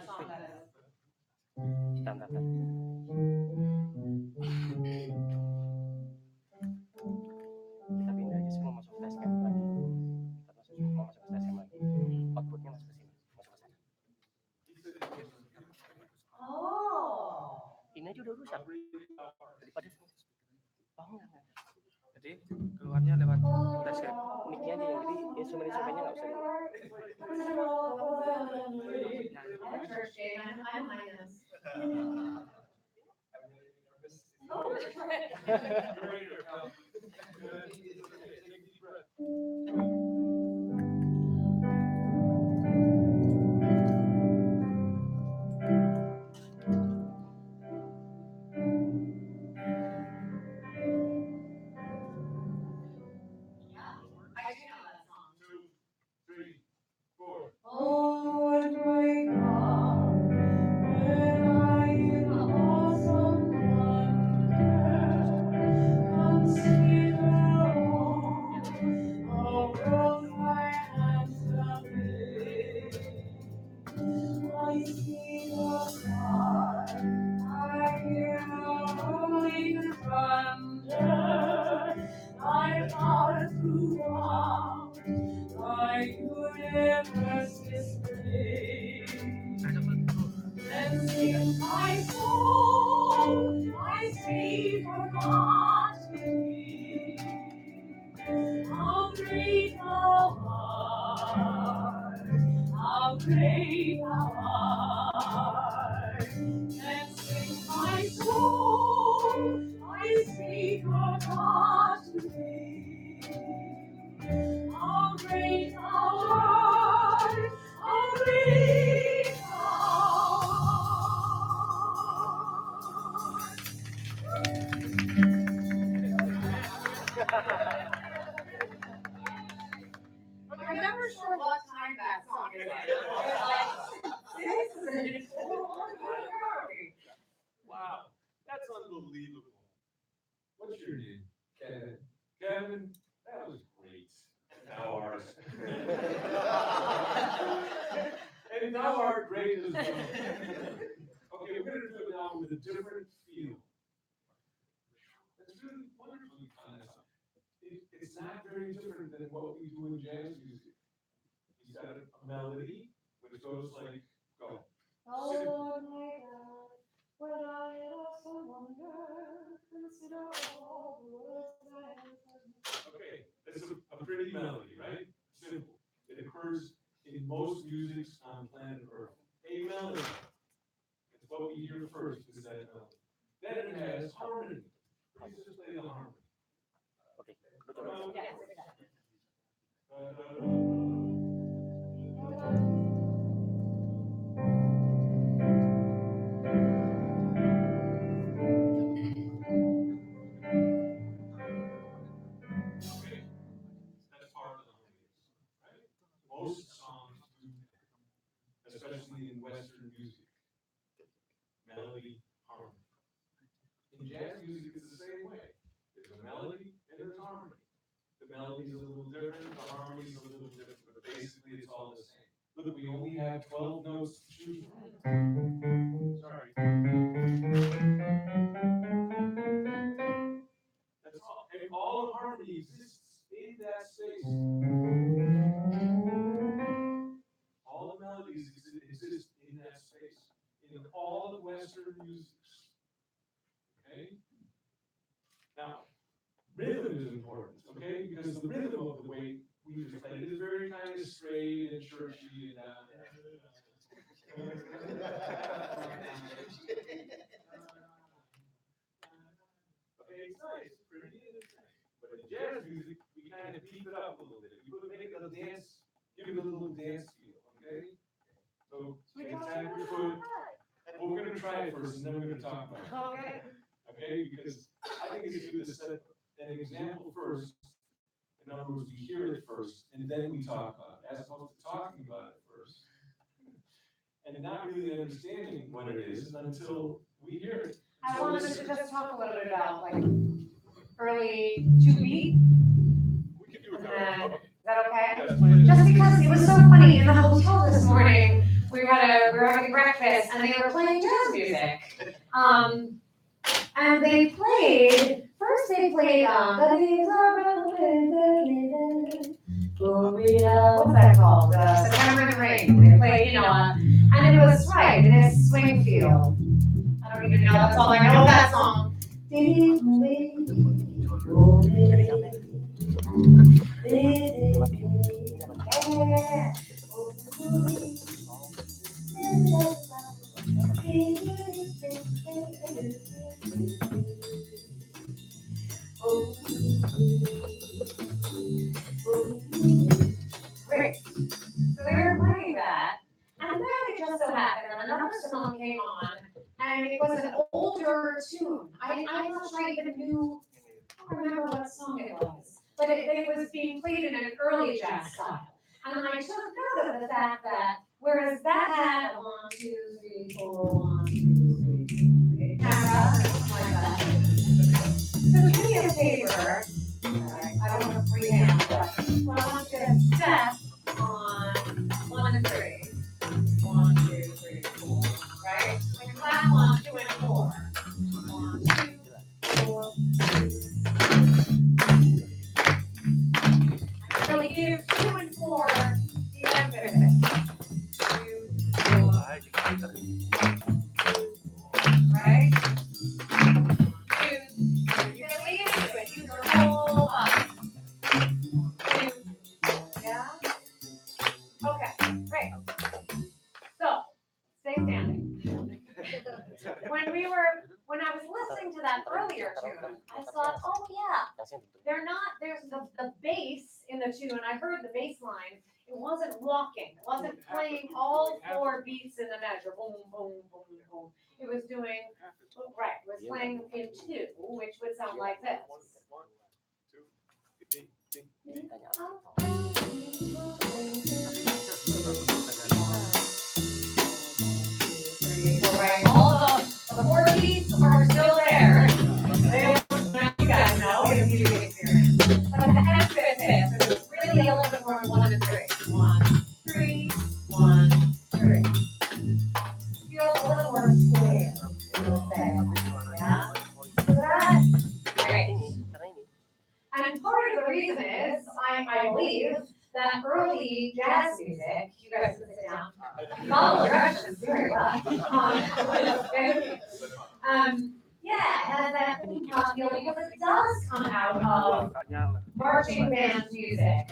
Bentar. Kita pindah aja semua masuk ke tascam lagi. Kita masuk ke tascam lagi. Outputnya masuk ke sini, masuk ke sana. Ini aja udah rusak daripada enggak. Jadi keluarnya lewat tascam. Mic-nya aja yang jadi instrumennya nggak usah. I'm never sure what time that song is. Wow, that's unbelievable. What's your name? Kevin. Kevin, that was great. Now ours. And now our great as well. Okay, we're going to do it now with a different feel. That's really wonderfully done. It's not very different than what we do in jazz music. He's got a melody, which goes like, go. Oh my God, when I also wonder, consider all the words I have. Okay, that's a pretty melody, right? Simple. It occurs in most musics on planet Earth. A melody. It's what we hear first is that melody. Then it has harmony. Please just play the harmony. That's part of the harmony, right? Most songs do, especially in Western music. Melody, harmony. In jazz music, it's the same way. There's a melody and there's harmony. The melody's a little different, the harmony's a little different, but basically it's all the same. Look, we only have 12 notes to choose from. Sorry. That's all. And all of harmony exists in that space. All the melodies exist in that space. In all of Western musics. Okay? Now, rhythm is important, okay? Because the rhythm of the way we just play it is very kind of straight and churchy and okay, it's nice, it's pretty, but in jazz music, we kind of beef it up a little bit. We make it a dance, give it a little dance feel, okay? So, take time for your foot. Well, we're going to try it first, and then we're going to talk about it. Okay. Okay, because I think it's good to set an example first. In other words, we hear it first, and then we talk about it, as opposed to talking about it first. And not really understanding what it is until we hear it. I wanted to just talk a little bit about like early 2-beat. We can do it now. Is that okay? Yes, please. Just because it was so funny in the hotel this morning, we had a we were having breakfast, and they were playing jazz music. And they played, first they played, what's that called? September in the Rain. They played, and it was right in this swing field. I don't even know that song. I know that song. Great. So they were playing that, and then it just so happened that another song came on, and it was an older tune. I'm not sure I even knew, I don't remember what song it was, but it was being played in an early jazz style. And I took note of the fact that whereas that had a 1, 2, 3, 4, 1, 2, 3, camera, or something like that. So give me a paper. I don't want to freehand, but I want you to step on 1 and 3. 1, 2, 3, 4. Right? And clap on 2 and 4. 1, 2, 4. Really give 2 and 4 the emphasis. 2, 4. Right? 2. You're gonna lean into it. Use your whole body. 2. Yeah. Okay. Great. So stay standing. When I was listening to that earlier tune, I thought, oh yeah, there's the bass in the tune. I heard the bass line. It wasn't walking. It wasn't playing all 4 beats in the measure. Boom, boom, boom, boom. It was doing, right, it was playing in 2, which would sound like this. Right, all the 4 beats are still there. You guys know, it's music experience. But the emphasis is really a little bit more 1 and 3. 1, 3, 1, 3. Feel a little more square. Yeah? So that's great. And part of the reason is, I believe, that early jazz music, you guys can sit down, follow directions very well. Yeah, it has that feel because it does come out of marching band music,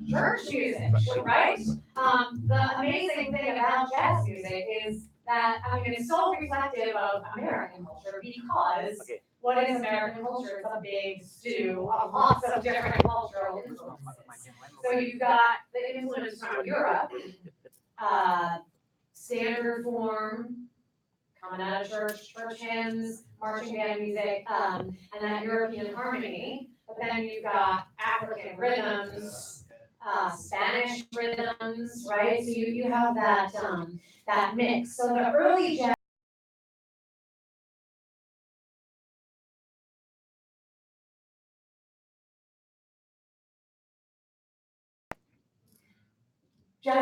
church music, right? The amazing thing about jazz music is that, it's so reflective of American culture because what is American culture? It's a big stew of lots of different cultural influences. So you've got the influence from Europe, standard form, coming out of church hymns, marching band music, and that European harmony. But then you've got African rhythms, Spanish rhythms, right? So you have that mix. So the early jazz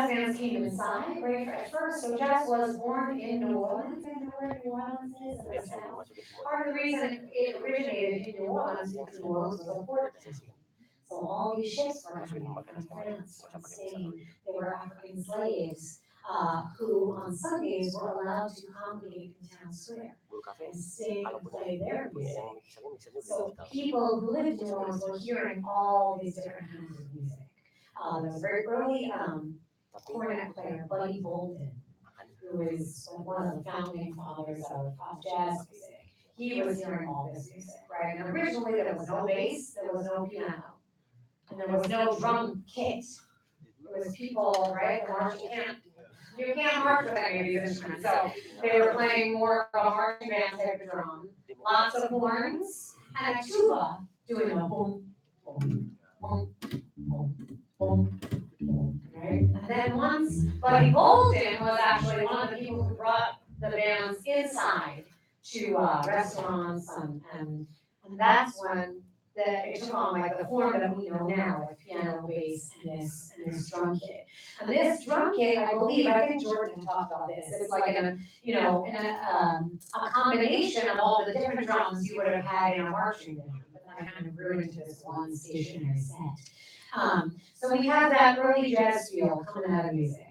bands came inside, right, at first. So jazz was born in New Orleans. I know where New Orleans is in the South. Part of the reason it originated in New Orleans is because New Orleans was a port town. So all these ships were coming from France, from Spain. They were African slaves who on Sundays were allowed to congregate in town square and sing and play their music. So people who lived in New Orleans were hearing all these different kinds of music. There was a very early cornet player, Buddy Bolden, who is one of the founding fathers of jazz music. He was hearing all this music, right? And originally there was no bass, there was no piano, and there was no drum kit. It was people, right? You can't march with any of these instruments. So they were playing more of a marching band type of drum, lots of horns, and a tuba doing a boom, boom, boom, boom, boom. Right? And then once Buddy Bolden was actually one of the people who brought the bands inside to restaurants, and that's when that it took on like the form that we know now with piano, bass, and this drum kit. And this drum kit, I believe, I think Jordan talked about this. It's like a combination of all the different drums you would have had in a marching band, but then I kind of grew into this one stationary set. So we have that early jazz feel coming out of music.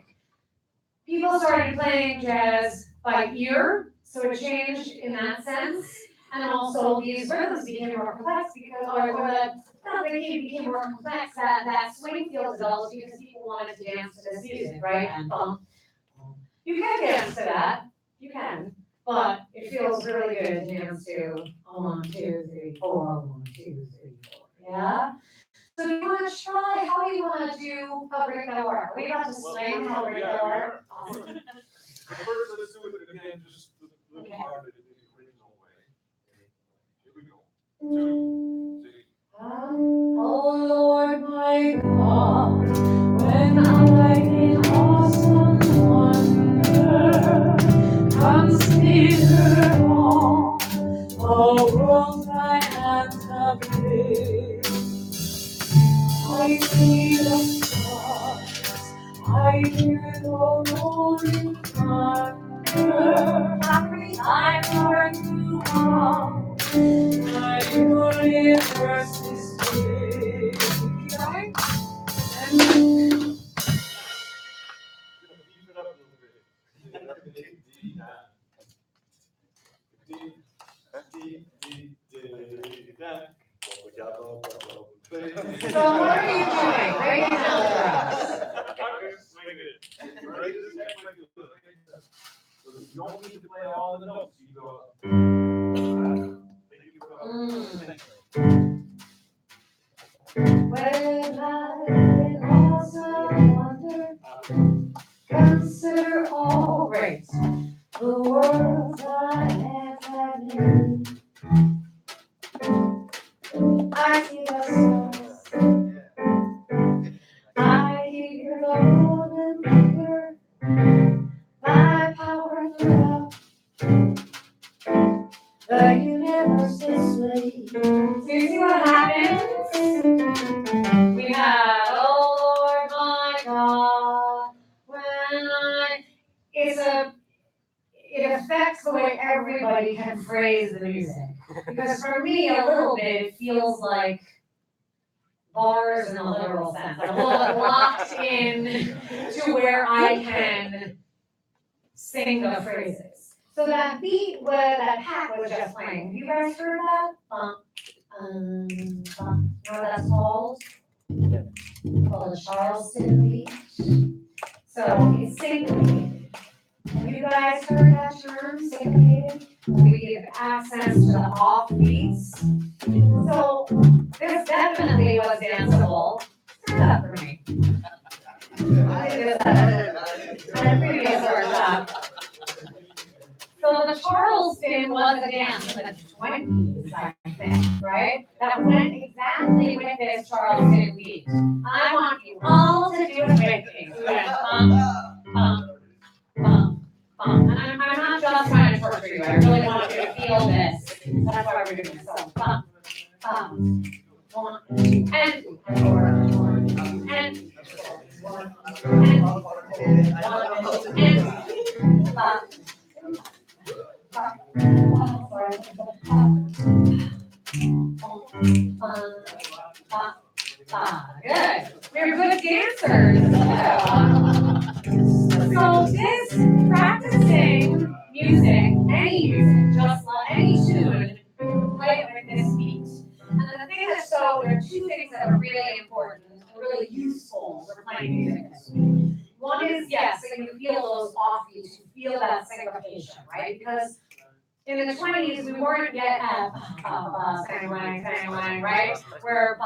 People started playing jazz by ear, so it changed in that sense. And also these rhythms became more complex because, they became more complex, that swing feel developed because people wanted to dance to this music, right? And you can dance to that, you can, but it feels really good to dance to 1, 2, 3, 4, 1, 2, 3, 4, yeah? So do you want to try, how do you want to do how break that work? Are we about to swing how break that work? Awesome. First, let's do it again, just the little part of it in the original way. Here we go. 2, 3. Oh Lord my God, when I in awesome wonder consider all the world thy hands have made. I see the stars, I hear the rolling thunder, I heard you all, my universe is big. Right? And Beef it up a little bit. so what are you doing? Break it down for us. You don't need to play all the notes. You go. When I in awesome wonder consider all great the world thy hands have made. I see the stars, I hear the rolling thunder, thy power throughout the universe displays. So you see what happens? We have, oh Lord my God, it affects the way everybody can phrase the music. Because for me, a little bit, it feels like bars in a literal sense. Like I'm a little bit locked in to where I can sing the phrases. So that beat, that Pat was just playing, have you guys heard that? You know what that's called? Called a Charleston beat. So it's syncopated. Have you guys heard that term, syncopated? We give accents to the off beats. So this definitely was danceable. Turn it up for me. I did this at a previous workshop. So the Charleston was a dance in the 20s, I think, right? That went exactly with this Charleston beat. I want you all to do it with me. So we went bum, bum, bum, bum. And I'm not just trying to torture you. I really want you to feel this. That's why we're doing this. So bum, bum, 1, 2, and 4, and 1, and 5. Good. We're good dancers. So this practicing music, any music, just any tune, play it with this beat. And the thing that's there are 2 things that are really important and really useful for playing music this week. One is, yes, so you feel those offbeats, you feel that syncopation, right? Because in the 20s, we weren't yet at right? Where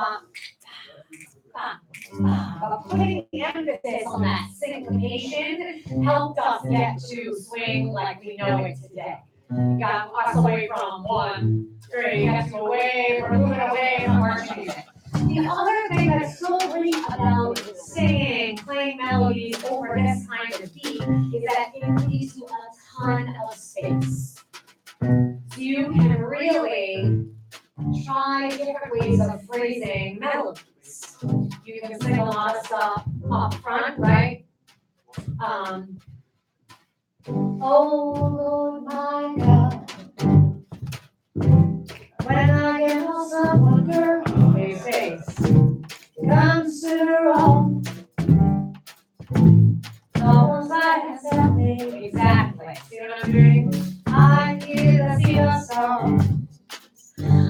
but putting the emphasis on that syncopation helped us get to swing like we know it today. It got us away from 1, 3, got to we're moving away from marching music. The other thing that's so great about singing, playing melodies over this kind of beat is that it gives you a ton of space. So you can really try different ways of Oh Lord my God, when I get lost I wonder how He says, consider all ones I have set me. Exactly. See what I'm doing? I hear the sea of song.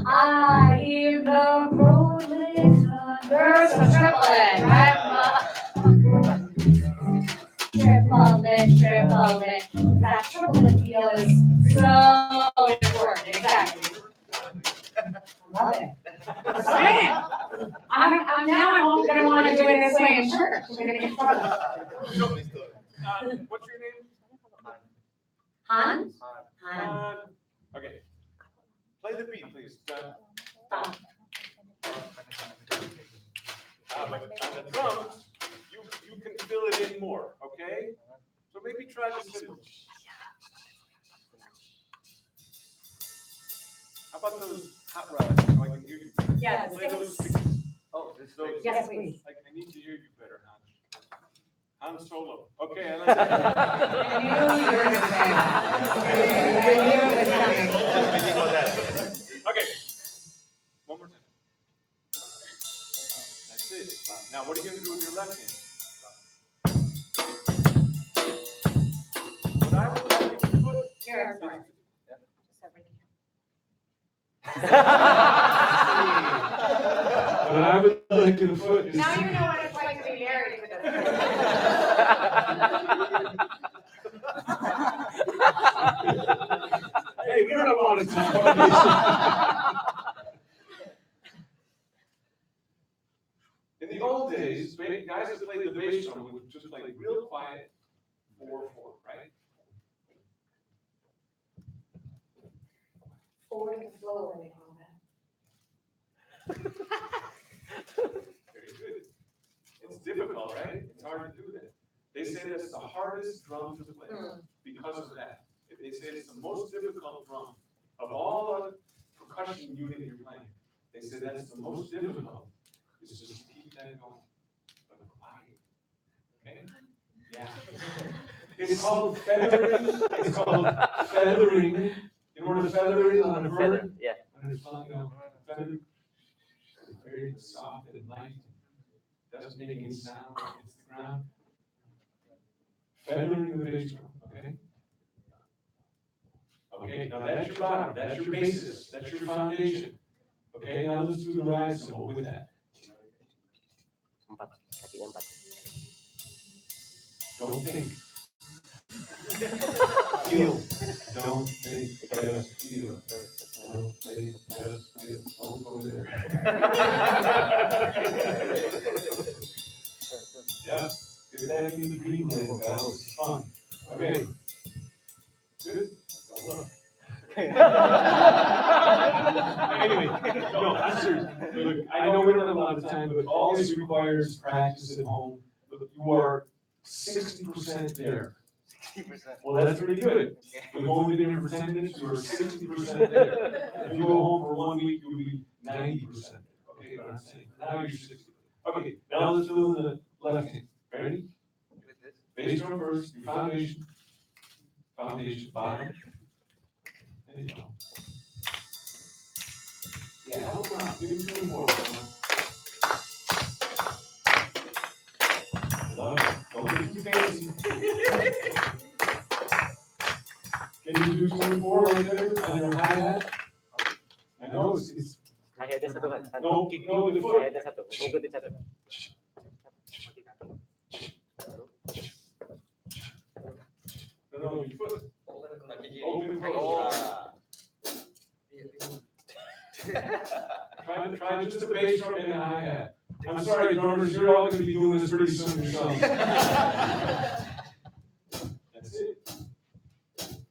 I hear the rolling thunder. So triple it, right? Triple it. That triple it feel is so important. Exactly. Love it. See? I'm now going to want to do it this way in church. We're going to get fun. What's your name? Han? Han. Okay. Play the beat, please. But on the drums, you can fill it in more, okay? So maybe try this. How about those hot rods? So I can hear you. Yeah, Play those. Oh, those. Yes, please. I need to hear you better, Han. Han Solo. Okay, I like that. I knew you were going to say that. I knew it was coming. Okay. One more time. That's it. Now, what are you going to do with your left hand? What I would like you to put Here, I'm sorry. What I would like you to put is. Now you know what it's like to be married with a Hey, we don't want to talk about this. In the old days, guys that played the bass drum would just play real quiet 4/4, right? Four to the floor, they call that. Very good. It's difficult, right? It's hard to do that. They say that's the hardest drum to play because of that. They say it's the most difficult drum of all the percussion unit you're playing. They say that's the most difficult. It's just to keep that going. But quiet. Okay? Yeah. It's called feathering. It's called feathering. You know what a feather is on a bird? Yeah. When it's flying down, feather. It's very soft and light. Doesn't make any sound. It's the ground. Feathering the bass drum. Okay. Okay, now that's your bottom, that's your basis, that's your foundation. Okay, now let's do the ride symbol with that. Don't think. Feel. Don't think, just feel. Don't think, just feel. Don't go there. Yeah, if that in the dreamland, that was fun. Okay. Good. Anyway, no, I'm serious. Look, I know we don't have a lot of time, but all this requires practice at home. Look, you are 60% there. 60%. Well, that's pretty good. We've only been here for 10 minutes, you're 60% there. If you go home for 1 week, you'll be 90%. Okay, but I'm saying, now you're 60. Okay, now let's do the left hand. Ready? Bass drum first, your foundation. Foundation, bottom. There you go. Yeah, hold on, give me 2 more. Love it. Don't get too fancy. Can you do 24 right there on your hi-hat? I know it's Hi-hat satu kan? no, no, the foot. Hi-hat satu, ngikutin satu. No, your foot. Open try just the bass drum and the hi-hat. I'm sorry, drummers, you're all going to be doing this pretty soon yourselves. That's it.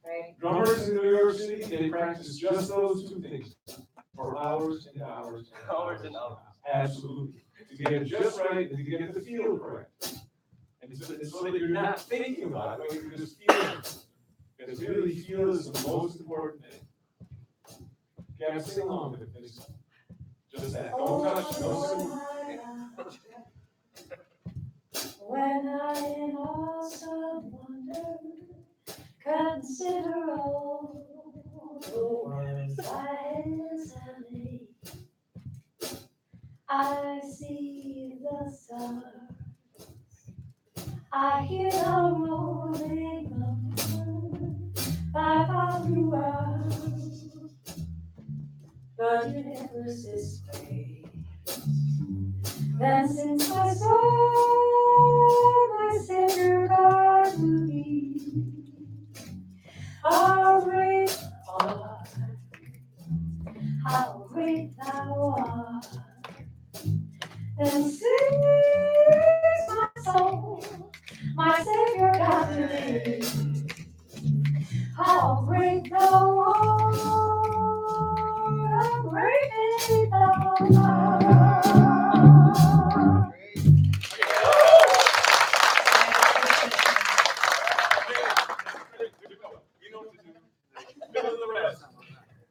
Right. Drummers in New York City, they practice just those 2 things for hours and hours and hours and hours. Absolutely. To get it just right and to get the feel correct. And so that you're not thinking about it, but you're just feeling it. Because really, feel is the most important thing. Okay, sing along with it. Please. Just that. Don't touch. Don't when I am lost of wonder Consider all the words I examine. I see the stars. I hear the rolling thunder by far throughout the universe's space. Then since I saw my Savior God to be, how great art, how great thou art. Then sings my soul, my Savior God to thee. How great thou art, how great thou art. You know what to do. Fill in the rest.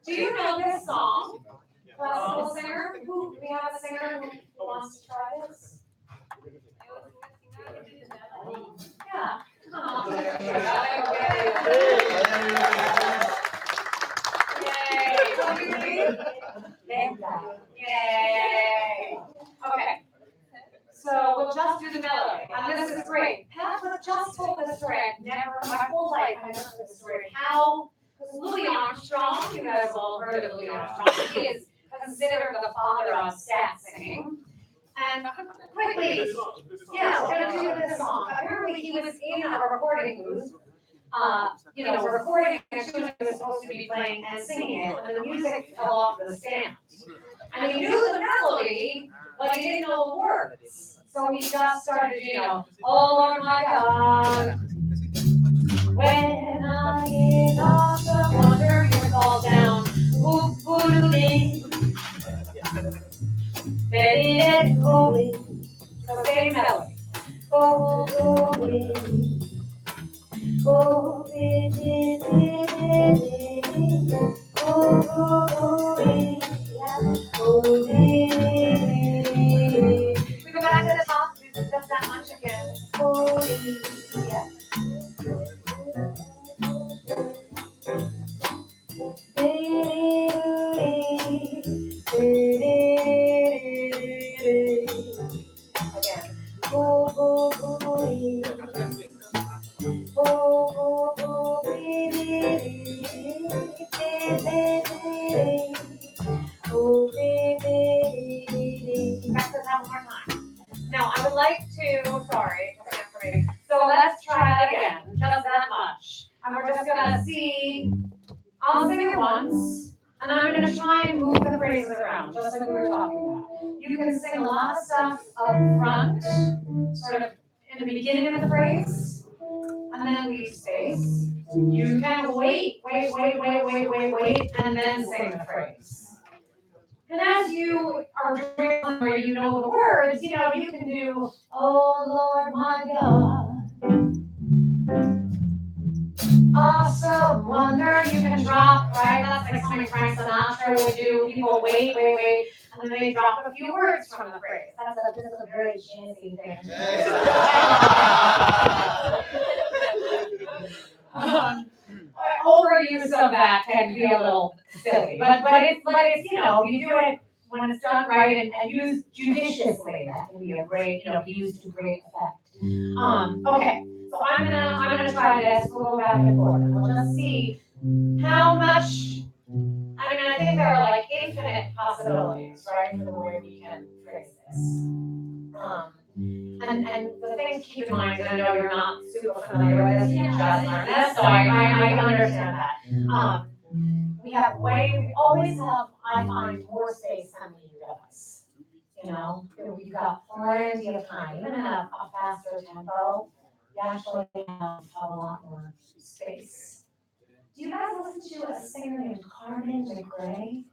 Do you know this song? Classical singer? Who, do we have a singer who wants to try this? Yeah. Come on. Yay. Yay. Okay. So we'll just do the melody. And this is great. Pat was just told this story. I've never, my whole life, I never heard this story. How, because Louis Armstrong, you guys have all heard of Louis Armstrong. He is considered the father of scat singing. And quickly, yeah, we're gonna do this song. Apparently, he was in a recording booth, recording a tune he was supposed to be playing and singing it, and the music fell off the stand. And he knew the melody, but he didn't know the words. So he just started, oh Lord my God, when I in awesome wonder, you fall down, ooh-oo-doo-dee. Very holy, so same melody. Oh, holy, oh, holy, oh, holy, holy. We go back to the top, just that much again. Holy, yeah. Again. Back to that one more time. Now I would like to, sorry, so let's try that again, just that much. And we're just gonna see, I'll sing it once, and I'm gonna try and move the phrases around, just like we were talking about. You can sing a lot of stuff up front, sort of in the beginning of the phrase, and then leave space. You can wait, and then sing the phrase. And as you are doing where you know the words, you can do, oh Lord my God, awesome wonder. You can drop, right? That's like something Frank Sinatra would do. People wait, and then they drop a few words from the phrase. This is a very chancy thing. Overuse of that can be a little silly, but it's you do it when it's done right and used judiciously. That can be a great used to great effect. Okay, so I'm gonna try this. We'll go back and forth, and we'll just see how much. I think there are like infinite possibilities, right, for the way we can phrase this. And the thing to keep in mind, and I know you're not super familiar with this, you just learned this, so I understand that. We always have, I find, more space than we realize. We've got plenty of time, even in a faster tempo, you actually have a lot more space. Do you guys listen to a singer named Carmen McRae?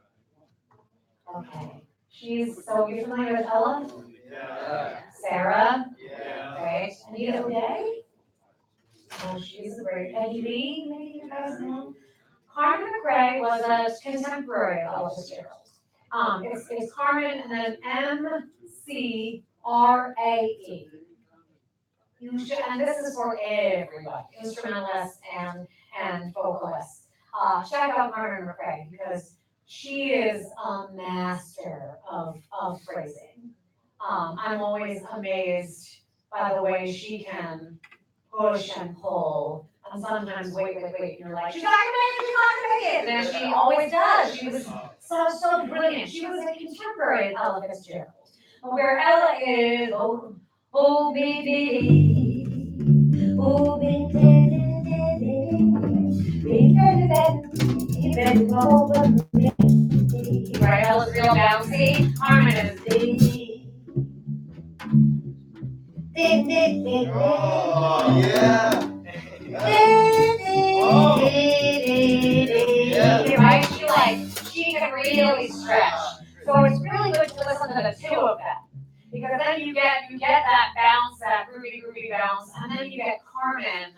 Okay. So you're familiar with Ella? Yeah. Sarah? Yeah. Right. Anita O'Day? Oh, she's a great. Eddie Lee, maybe you guys know? Carmen McRae was a contemporary of Ella Fitzgerald. It's Carmen and then McRae. And this is for everybody, instrumentalists and vocalist. Check out Carmen McRae because she is a master of phrasing. I'm always amazed by the way she can push and pull, and sometimes wait, and you're like, she's not gonna make it, she's not gonna make it, and then she always does. She was so brilliant. She was a contemporary of Ella Fitzgerald, where Ella is, oh baby, oh baby, right? Ella's real bouncy. Carmen is Oh, yeah. right? She can really stretch. So it's really good to listen to the two of them. Because then you get that bounce, that groovy bounce, and then you get Carmen,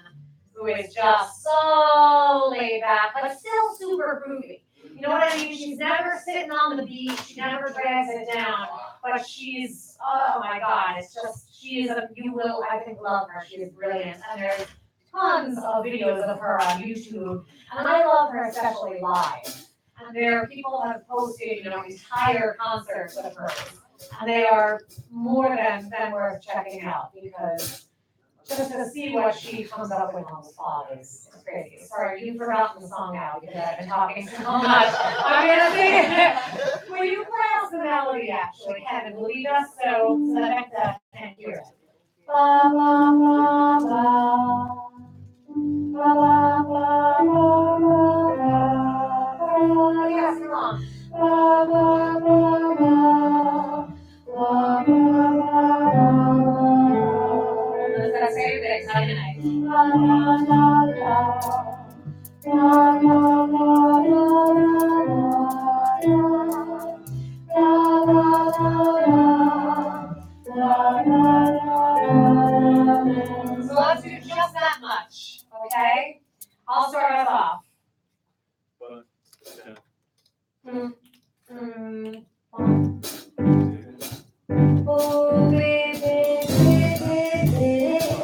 who is just so laid back, but still super groovy. You know what I mean? She's never sitting on the beat, she never drags it down, but she's, oh my God, it's just, you will, I think, love her. She is brilliant. And there's tons of videos of her on YouTube, and I love her especially live. And there are people that have posted, entire concerts of hers, and they are more than worth checking out because just to see what she comes up with on the spot is crazy. Sorry, you've forgotten the song now because I've been talking so much. I'm gonna sing it. Will you play us the melody actually, Kevin? Will you just so that Becca can hear it? Ba ba ba ba. Ba ba ba ba ba. Yes, come on. Ba ba ba ba. Ba ba ba ba. Let's go say it tonight. La la la la. La la la la la. La la la la. So let's do just that much, okay? I'll start us off.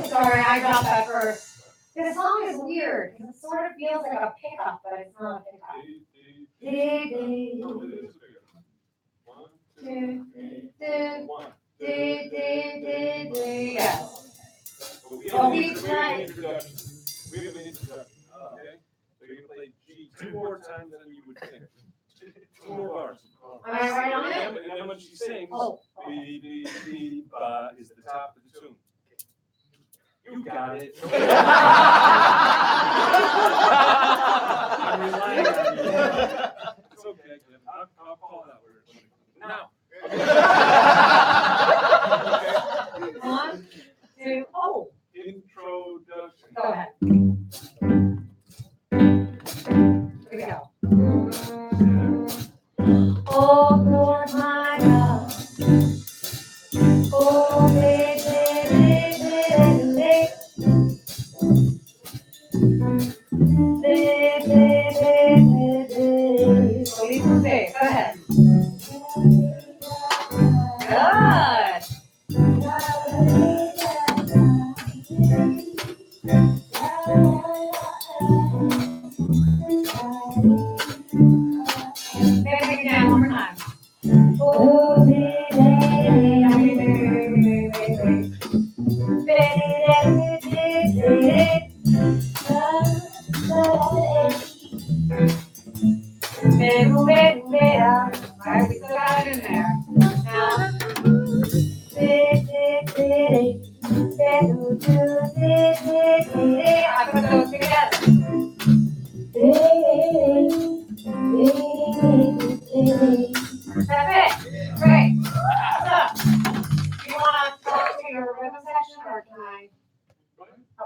Sorry, I dropped that first. This song is weird because it sort of feels like a pickup, but it's not a pickup. Yes. Well, we have an introduction. Okay? So you're gonna play G 2 more times than you would think. 2 more bars. Am I right on it? And then when she sings, Oh. be, ba is the top of the tune. You got it. I'm relying on you. It's okay. I'll call it out. Now. Okay. 1, 2, oh. Introduction. Go ahead. Here we go. Oh Lord my God. Oh baby. So you can say, go ahead. Good. Maybe again, one more time. Oh, Alright, we still got it in there. Now, I put those together. That's it. Great. So, do you want to talk to your rhythm section or can I?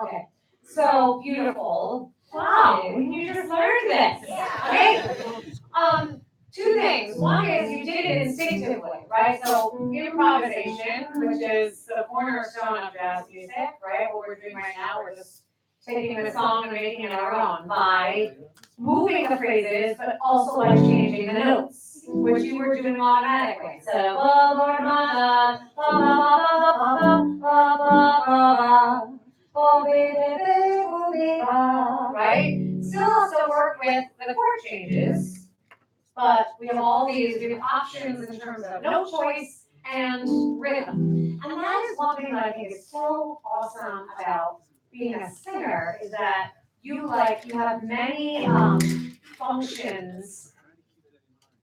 Okay. So beautiful. Wow, you just learned this. Great. 2 things. One is you did it instinctively, right? So improvisation, which is the cornerstone of jazz music, right? What we're doing right now, we're just taking the song and making it our own by moving the phrases, but also by changing the notes, which you were doing automatically. So, right? Still also work with the chord changes, but we have all these, we have options in terms of note choice and rhythm. And that is one thing that I think is so awesome about being a singer, is that you have many functions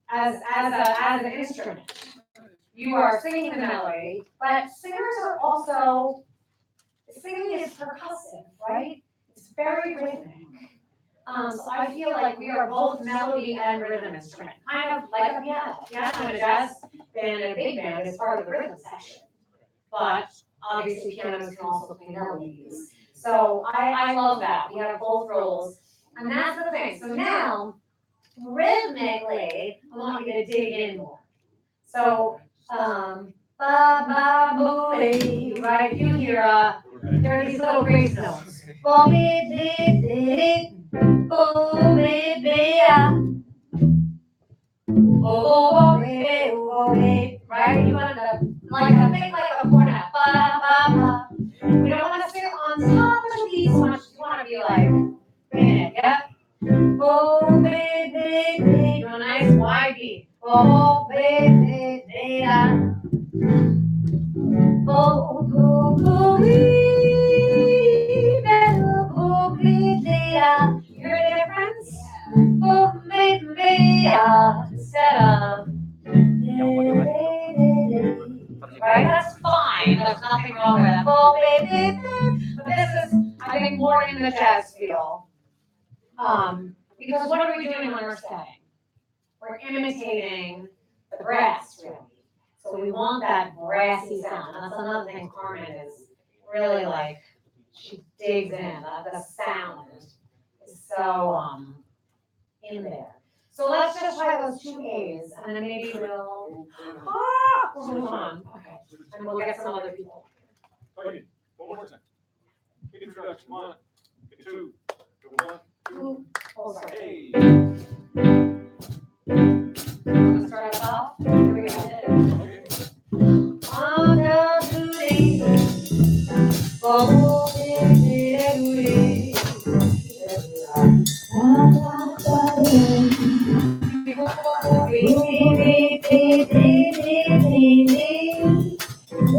as an instrument. You are singing the melody, but singers are also, singing is percussive, right? It's very rhythmic. So I feel like we are both melody and rhythm instrument, kind of like a piano. Piano in a jazz band and a big band is part of the rhythm section, but obviously pianos can also play melodies. So I love that. We have both roles, and that's the thing. So now, rhythmically, I want you to dig in more. So, ba ba booty, right? If you hear there are these little grace notes. Bo be be be, bo be be bo be bo be, right? You want to think like a cornet. Ba ba ba. We don't want to sit on top of the keys so much. You want to be like, bring it, yep. Bo be be be. Do a nice wide beat. Bo be be be Bo bo bo bo Hear the difference? Bo be be instead of right? That's fine. There's nothing wrong with that. Bo be be. But this is, I think, more in the jazz feel. Because what are we doing when we're setting? We're imitating the brass, really. So we want that brassy sound. And that's another thing Carmen is really like, she digs in. The sound is so in there. So let's just try those two A's, and then maybe we'll move on. Okay. And we'll get some other people. Okay, one more time. Introduction, 1, 2, 1, 2. Oh, sorry. Hey. Let's start us off. Here we go. Okay. On the booty, oh, yeah, digging. Oh,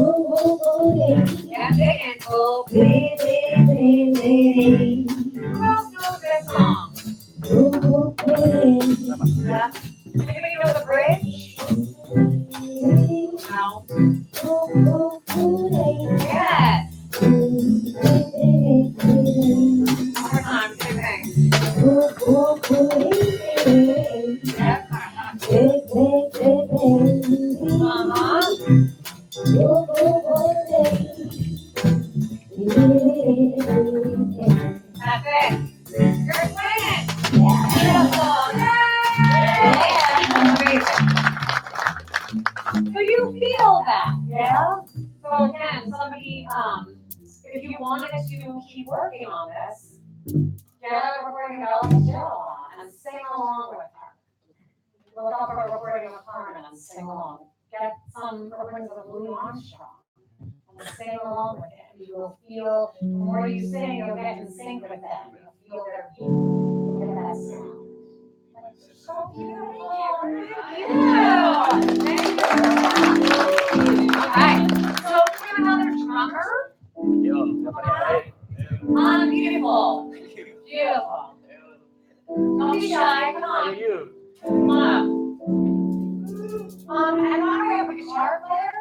who else knows this song? Yeah. Anybody know the bridge? No. Yes. One more time, same thing. Yep. That's it. You're winning. Beautiful. Yay! Amazing. So you feel that, yeah? So again, somebody, if you wanted to keep working on this, get a recording of Ella Fitzgerald on and sing along with her. Look up a recording of Carmen and sing along. Get some recordings of Louis Armstrong and sing along with it. You will feel, the more you sing, you'll get in sync with them. You'll feel their beat. You'll get that sound. So beautiful. Thank you. All right. So we have another drummer. Beautiful. Beautiful. Don't be shy. Come on. Come on up. And why do we have a guitar player?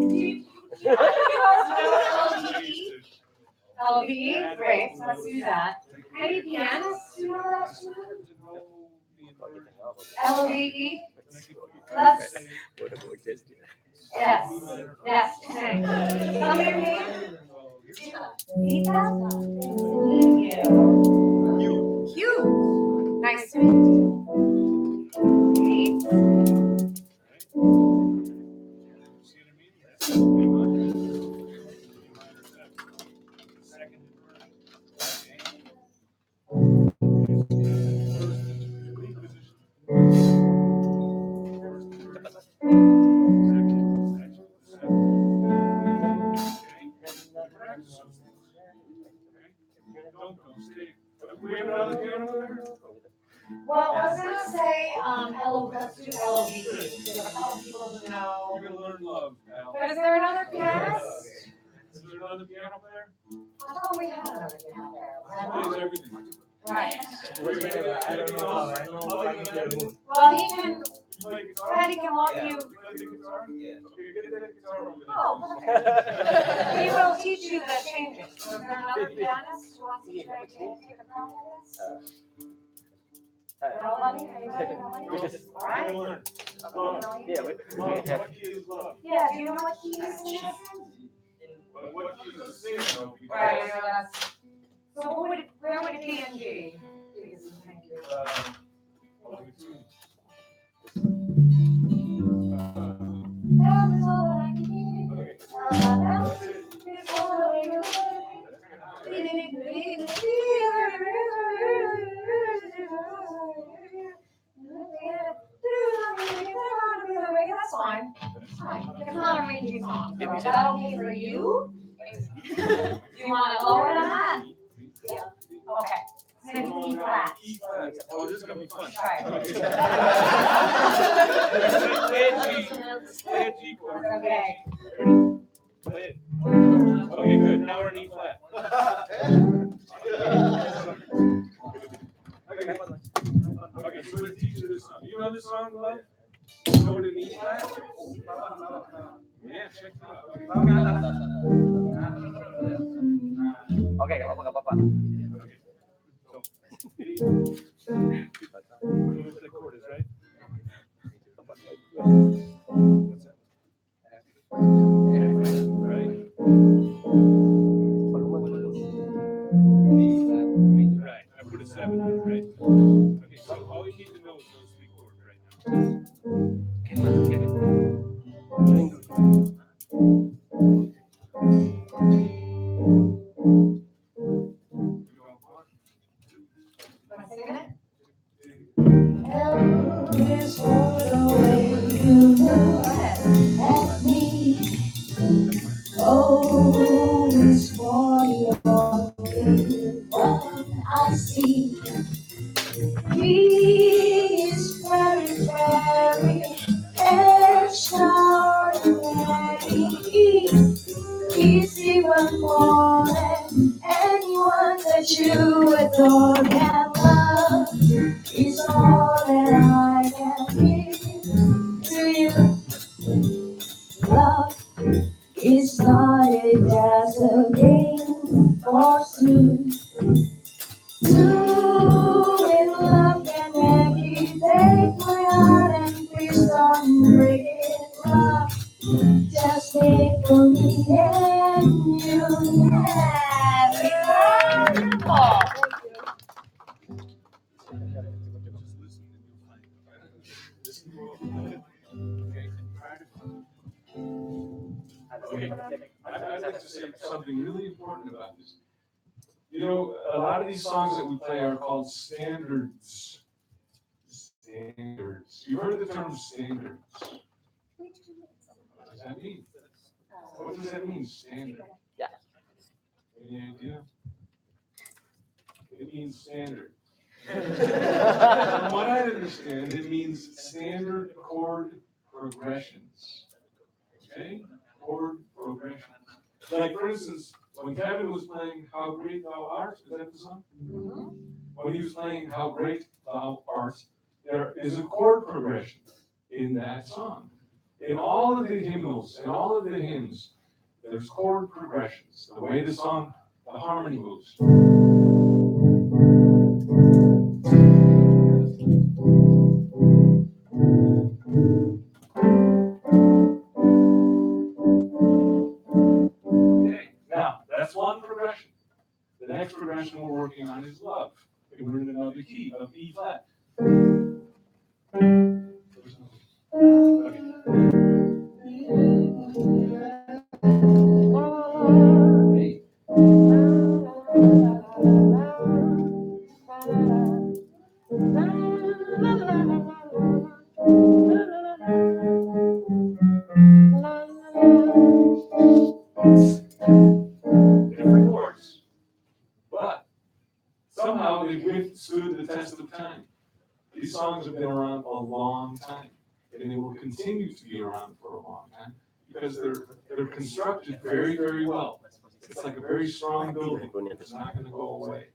Do you LVE? Great. So let's do that. Any pianists who know that tune? LVE? Let's. Yes. Yes. Thank you. Somebody read? Nita? Hugh. Nice to meet you. Don't stay. We have another piano player? Well, I was gonna say, let's do LOVT. There's a couple people who know. You're gonna learn love, Al. But is there another pianist? Is there another piano player? I thought we had another piano player. Was that Plays wrong? everything. Right. I don't know. Well, he can, You play guitar? Freddie can walk you. You play the guitar? Yeah. Okay, get that guitar over there. Oh, perfect. He will teach you the changes. So is there another pianist who wants to try to take a crack at this? Nobody? Anybody? We just- All right. Learn. Yeah, we Love, can have. what key is love? Yeah, do you know what keys? What key is the singing of? Right, I know that's. So where would D and G? Please, thank you. Love is all I need. Love is all I That's fine. It's not a rangy song. Is that okay for you? Do you want it lower than that? Yeah. Okay. Sing E flat. E flat. Oh, this is gonna be fun. All right. Play a G chord. Okay. Play it. Okay, good. Now we're in E flat. Okay, so let's teach you this song. You know this song, love? Go to E flat? Yeah, check it out. Oke, nggak apa-apa. The chord is right. Right. Right. I put a 7 in it, right? Okay, so all you need to know is those 3 chords right Wanna sing it? Is all the way you look at me. Oh, it's for your good. What I see. He is very, very extraordinary. He's even more than anyone that you adore and love. Is all that I can give to you. Love is not just a game for two. Two in love can make you take my heart and please don't break it. Love, just take for me and you. That's wonderful. Okay, I'd like to say something really important about this. You know, a lot of these songs that we play are called standards. Standards. You've heard the term standards. What does that mean? What does that mean, standard? Yeah. Any idea? It means standard. Yeah. From what I understand, it means standard chord progressions. Okay? Chord progressions. Like, for instance, when Kevin was playing How Great Thou Art, is that the song? When he was playing How Great Thou Art, there is a chord progression in that song. In all of the hymnals, in all of the hymns, there's chord progressions, the way the song, the harmony moves. Okay, now, that's one progression. The next progression we're working on is love. And we're in another key of E flat. Okay. These songs have been around a long time, and they will continue to be around for a long time because they're constructed very, very well. It's like a very strong building. It's not going to go away.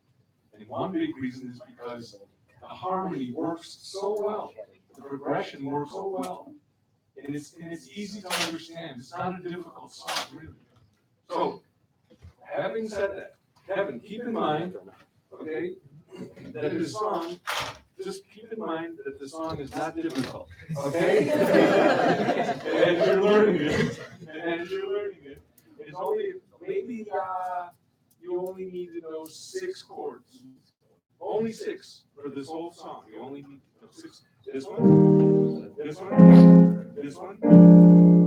And one big reason is because the harmony works so well, the progression works so well, and it's easy to understand. It's not a difficult song, really. So, having said that, Kevin, keep in mind, okay, that this song, just keep in mind that the song is not difficult, okay? And as you're learning it, it's only, maybe you only need to know 6 chords. Only 6 for this whole song. You only need to know 6. This one, this one, this one,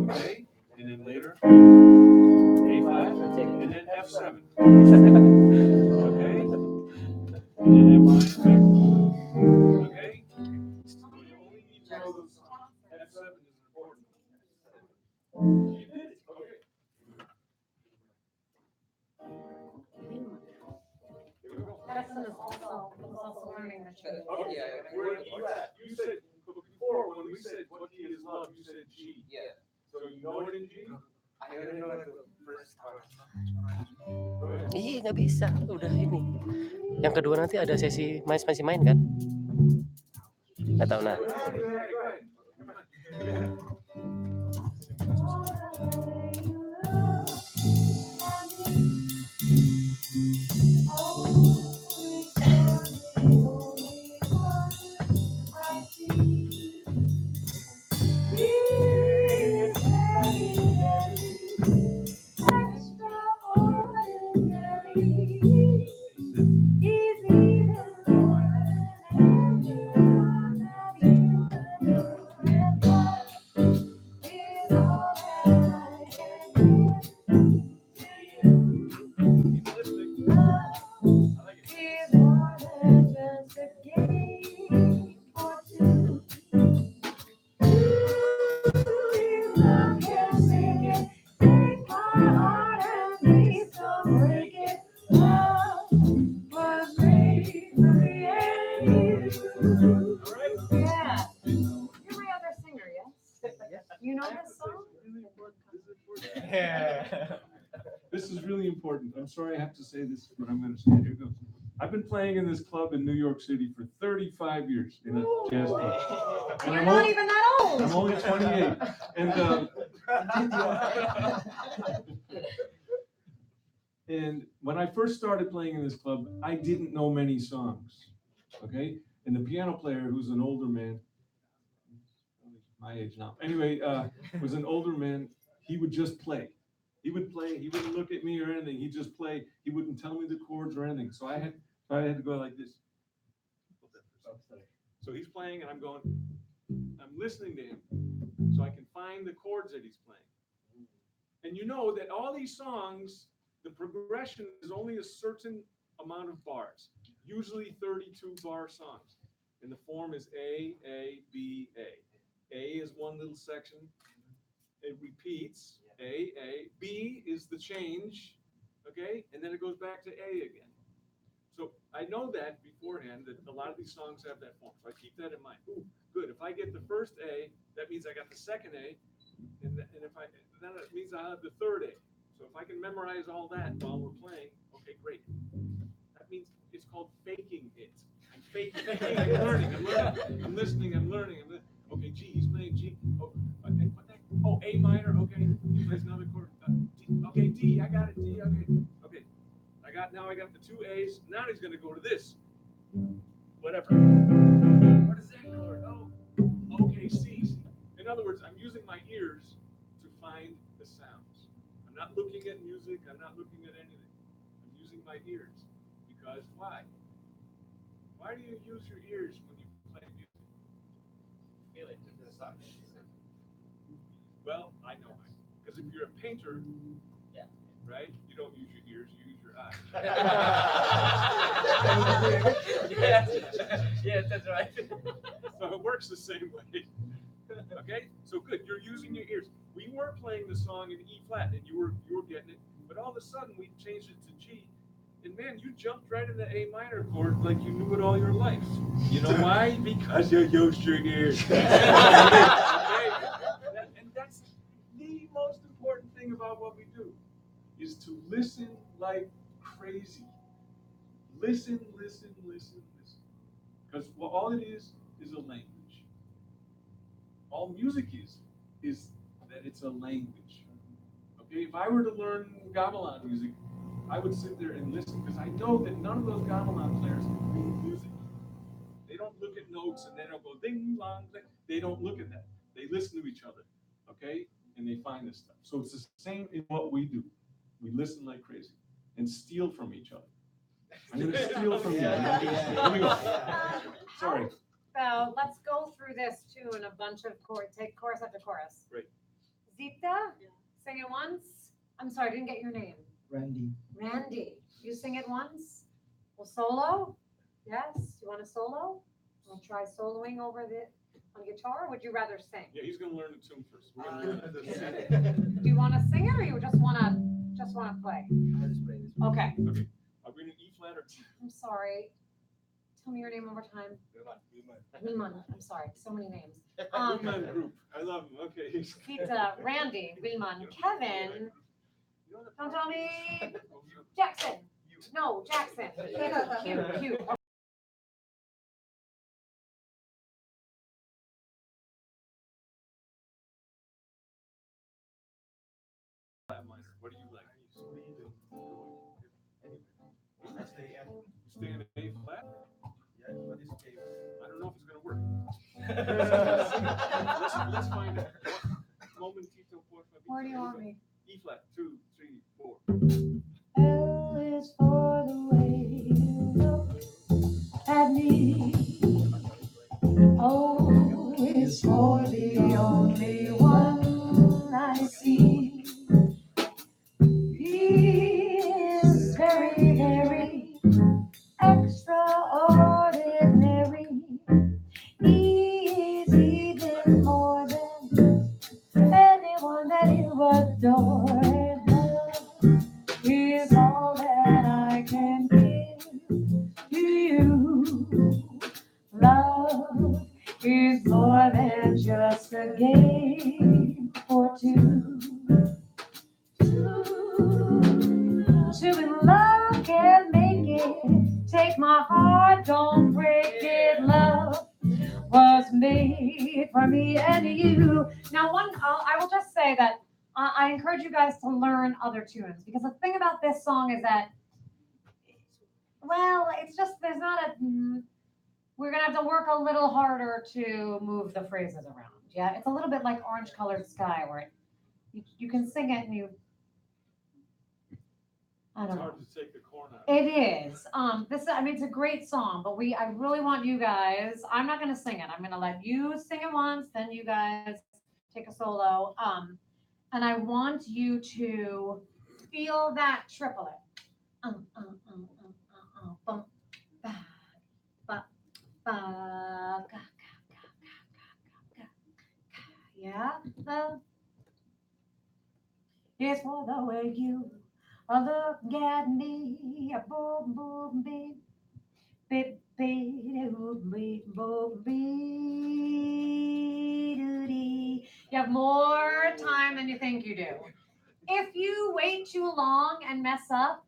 okay? And then later, A5, and then F7. Okay? And then F5, okay? So you only need to know those songs. F7 is important. You did it. Okay. Here we go. That's also learning that you. Oh, yeah. Where you at? You said before when we said what key is love, you said G. Yeah. So you know it in G? I already know the first part. Go ahead. Iya nggak bisa, udah ini. Yang kedua nanti ada sesi masih main kan? Nggak tahu nah. Go ahead. Go ahead. Yeah. You're my other singer, yes? You know this song? Yeah. This is really important. I'm sorry I have to say this, but I'm going to say it. Here goes. I've been playing in this club in New York City for 35 years in a jazz club. And You're not even that old. I'm only 28. And when I first started playing in this club, I didn't know many songs. Okay? And the piano player, who's an older man, my age now, anyway, was an older man, he would just play. He would play, he wouldn't look at me or anything, he'd just play. He wouldn't tell me the chords or anything. So I had to go like this. So he's playing and I'm listening to him so I can find the chords that he's playing. And you know that all these songs, the progression is only a certain amount of bars, usually 32 bar songs. And the form is A, B, A. A is one little section. It repeats, A. B is the change, okay? And then it goes back to A again. So I know that beforehand, that a lot of these songs have that form. So I keep that in mind. Ooh, good. If I get the first A, that means I got the second A. And then it means I have the third A. So if I can memorize all that while we're playing, okay, great. That means it's called faking it. I'm faking it. I'm learning. I'm listening. I'm learning. Okay, G. He's playing G. Oh, oh, A minor. Okay, he plays another chord. D. Okay, D. I got it. D. Okay. Now I got the 2 A's. Now he's going to go to this. Whatever. What is that chord? Oh, okay, C. In other words, I'm using my ears to find the sounds. I'm not looking at music. I'm not looking at anything. I'm using my ears. Because why? Why do you use your ears when you play music? Feel it. Well, I know. Because if you're a painter, Yeah. right, you don't use your ears, you use your eyes. Yeah, that's right. So it works the same way. Okay, so good. You're using your ears. We were playing the song in E flat, and you were getting it, but all of a sudden we changed it to G, And man, you jumped right in the A minor chord like you knew it all your life. You know why? Because you're Yoshigir. And that's the most important thing about what we do, is to listen like crazy. Listen, listen, listen, listen. Because all it is a language. All music is that it's a language. Okay, if I were to learn gamelan music, I would sit there and listen because I know that none of those gamelan players read music. They don't look at notes and then they'll go ding dong. They don't look at that. They listen to each other, okay, and they find this stuff. So it's the same in what we do. We listen like crazy and steal from each other. I'm going to steal from you. Here we go. Sorry. So let's go through this too in a bunch of chords. Take chorus after chorus. Great. Zita, sing it once. I'm sorry, I didn't get your name. Randy. Randy, you sing it once. Well, solo? Yes. You want a solo? Want to try soloing over the on guitar? Or would you rather sing? Yeah, he's going to learn the tune first. We're going to learn Do you want to sing it or you just want to play? I'll just play this. Okay. Okay. Are we in E flat or G? I'm sorry. Tell me your name one more time. Wilman. I'm sorry. So many names. Woodman group. I love him. Okay. Pizza, Randy, Wilman, Kevin. Don't tell me Jackson. No, Jackson. Cute. What do you like? Stay in A flat? I don't know if it's going to work. let's find out. Momentito, por favor. Where do you want me? E flat, 2, 3, 4. L is for the way you look at me. O is for the only one I see. P is very, very extraordinary. E is even more than anyone that you adore. Is all that I can give to you. Love is more than just a game for two. To in love can make it. Take my heart, don't break it. Love was made for me and you. Now, I will just say that I encourage you guys to learn other tunes because the thing about this song is that, well, it's just there's not a. We're gonna have to work a little harder to move the phrases around. Yeah, it's a little bit like Orange Colored Sky, where you can sing it and I It's don't know. hard to take the corn out. It is. It's a great song, but I really want you guys. I'm not gonna sing it. I'm gonna let you sing it once, then you guys take a solo. And I want you to feel that triplet. Bum, ba, ba, ba, ga, ga, ga, ga, ga, ga. Yeah. It's for the way you look at me, boom, boom, beep, beep, beep, boom, beep, boom, beep, doo-dee. You have more time than you think you do. If you wait too long and mess up,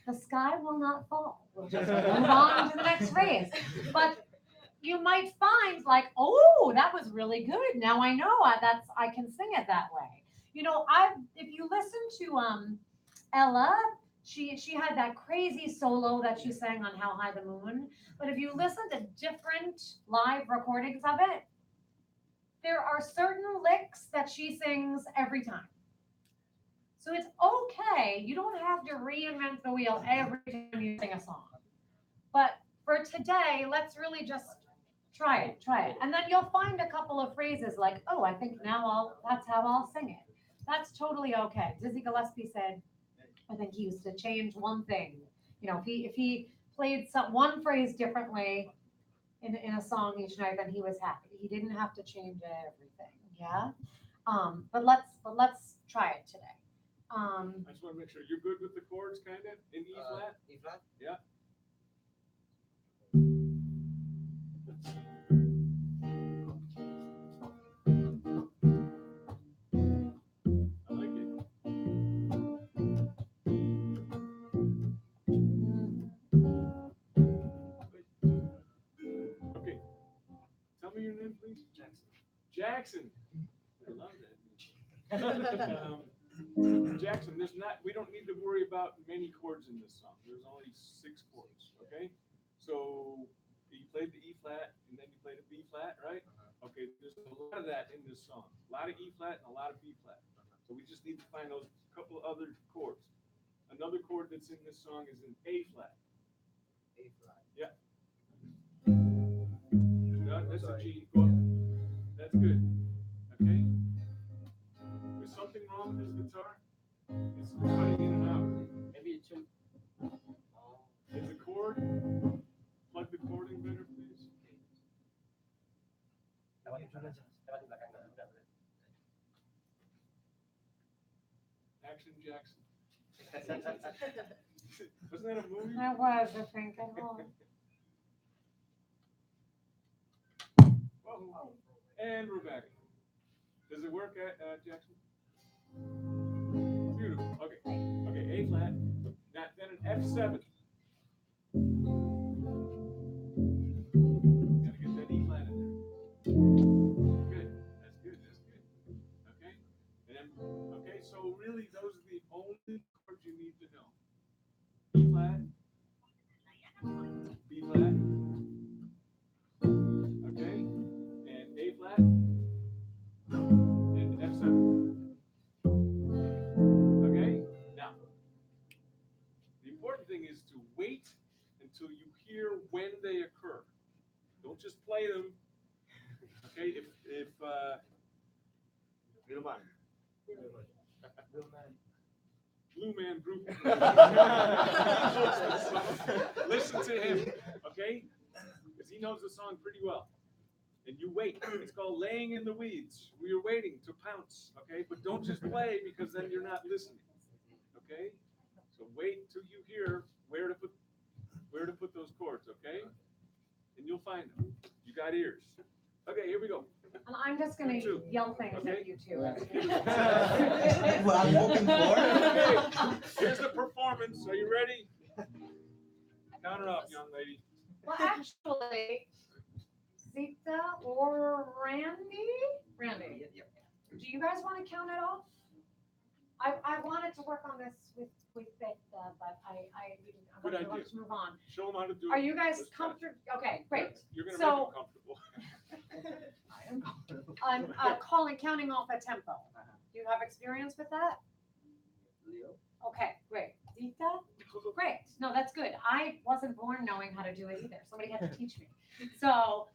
the sky will not fall. We'll just move on to the next phrase. But you might find like, oh, that was really good. Now I know I can sing it that way. If you listen to Ella, she had that crazy solo that she sang on How High the Moon. But if you listen to different live recordings of it, there are certain licks that she sings every time. So it's okay. You don't have to reinvent the wheel every time you sing a song. But for today, let's really just try it. And then you'll find a couple of phrases like, oh, I think that's how I'll sing it. That's totally okay. Dizzy Gillespie said, I think he used to change one thing. If he played one phrase differently in a song each night, then he was happy. He didn't have to change everything. Yeah. But let's try it today. I just want to make sure you're good with the chords, kind of in E flat. E flat. Yeah. I like it. Okay. Tell me your name, please. Jackson. I love that. Jackson, we don't need to worry about many chords in this song. There's only 6 chords, okay? So you played the E flat and then you played a B flat, right? Okay, there's a lot of that in this song. A lot of E flat and a lot of B flat. So we just need to find those couple other chords. Another chord that's in this song is an A flat. A flat. Yeah. No, that's a G. Go up. That's good. Okay? There's something wrong with this guitar. It's cutting in and out. Maybe it should. Is the chord? Plug the chord in better, please. Action Jackson. Wasn't that a movie? That was, I think. Whoa. And we're back. Does it work, Jackson? Beautiful. Okay. Okay, A flat. Now, then an F7. Gotta get that E flat in there. Good. That's good. That's good. Okay. And then, okay, so really those are the only chords you need to know. E flat, B flat, okay, and A flat, and F7. Okay? Now, the important thing is to wait until you hear when they occur. Don't just play them. Okay? If Blue Man Group. Listen to him, okay? Because he knows the song pretty well. And you wait. It's called laying in the weeds. We are waiting to pounce, okay? But don't just play because then you're not listening, okay? So wait till you hear where to put those chords, okay? And you'll find them. You got ears. Okay, here we go. And I'm just gonna yell things Okay. at you two. What I'm looking for. Okay, here's the performance. Are you ready? Count her up, young lady. Well, actually, Zita or Randy, do you guys want to count it off? I wanted to work on this with Victor, but I'm Good going idea. to move on. Show them how to do it. Are you guys Let's try it. comfortable? Okay, great. You're gonna So- make them comfortable. I am comfortable. I'm counting off a tempo. Do you have experience with that? Okay, great. Zita? Great. No, that's good. I wasn't born knowing how to do it either. Somebody had to teach me. So,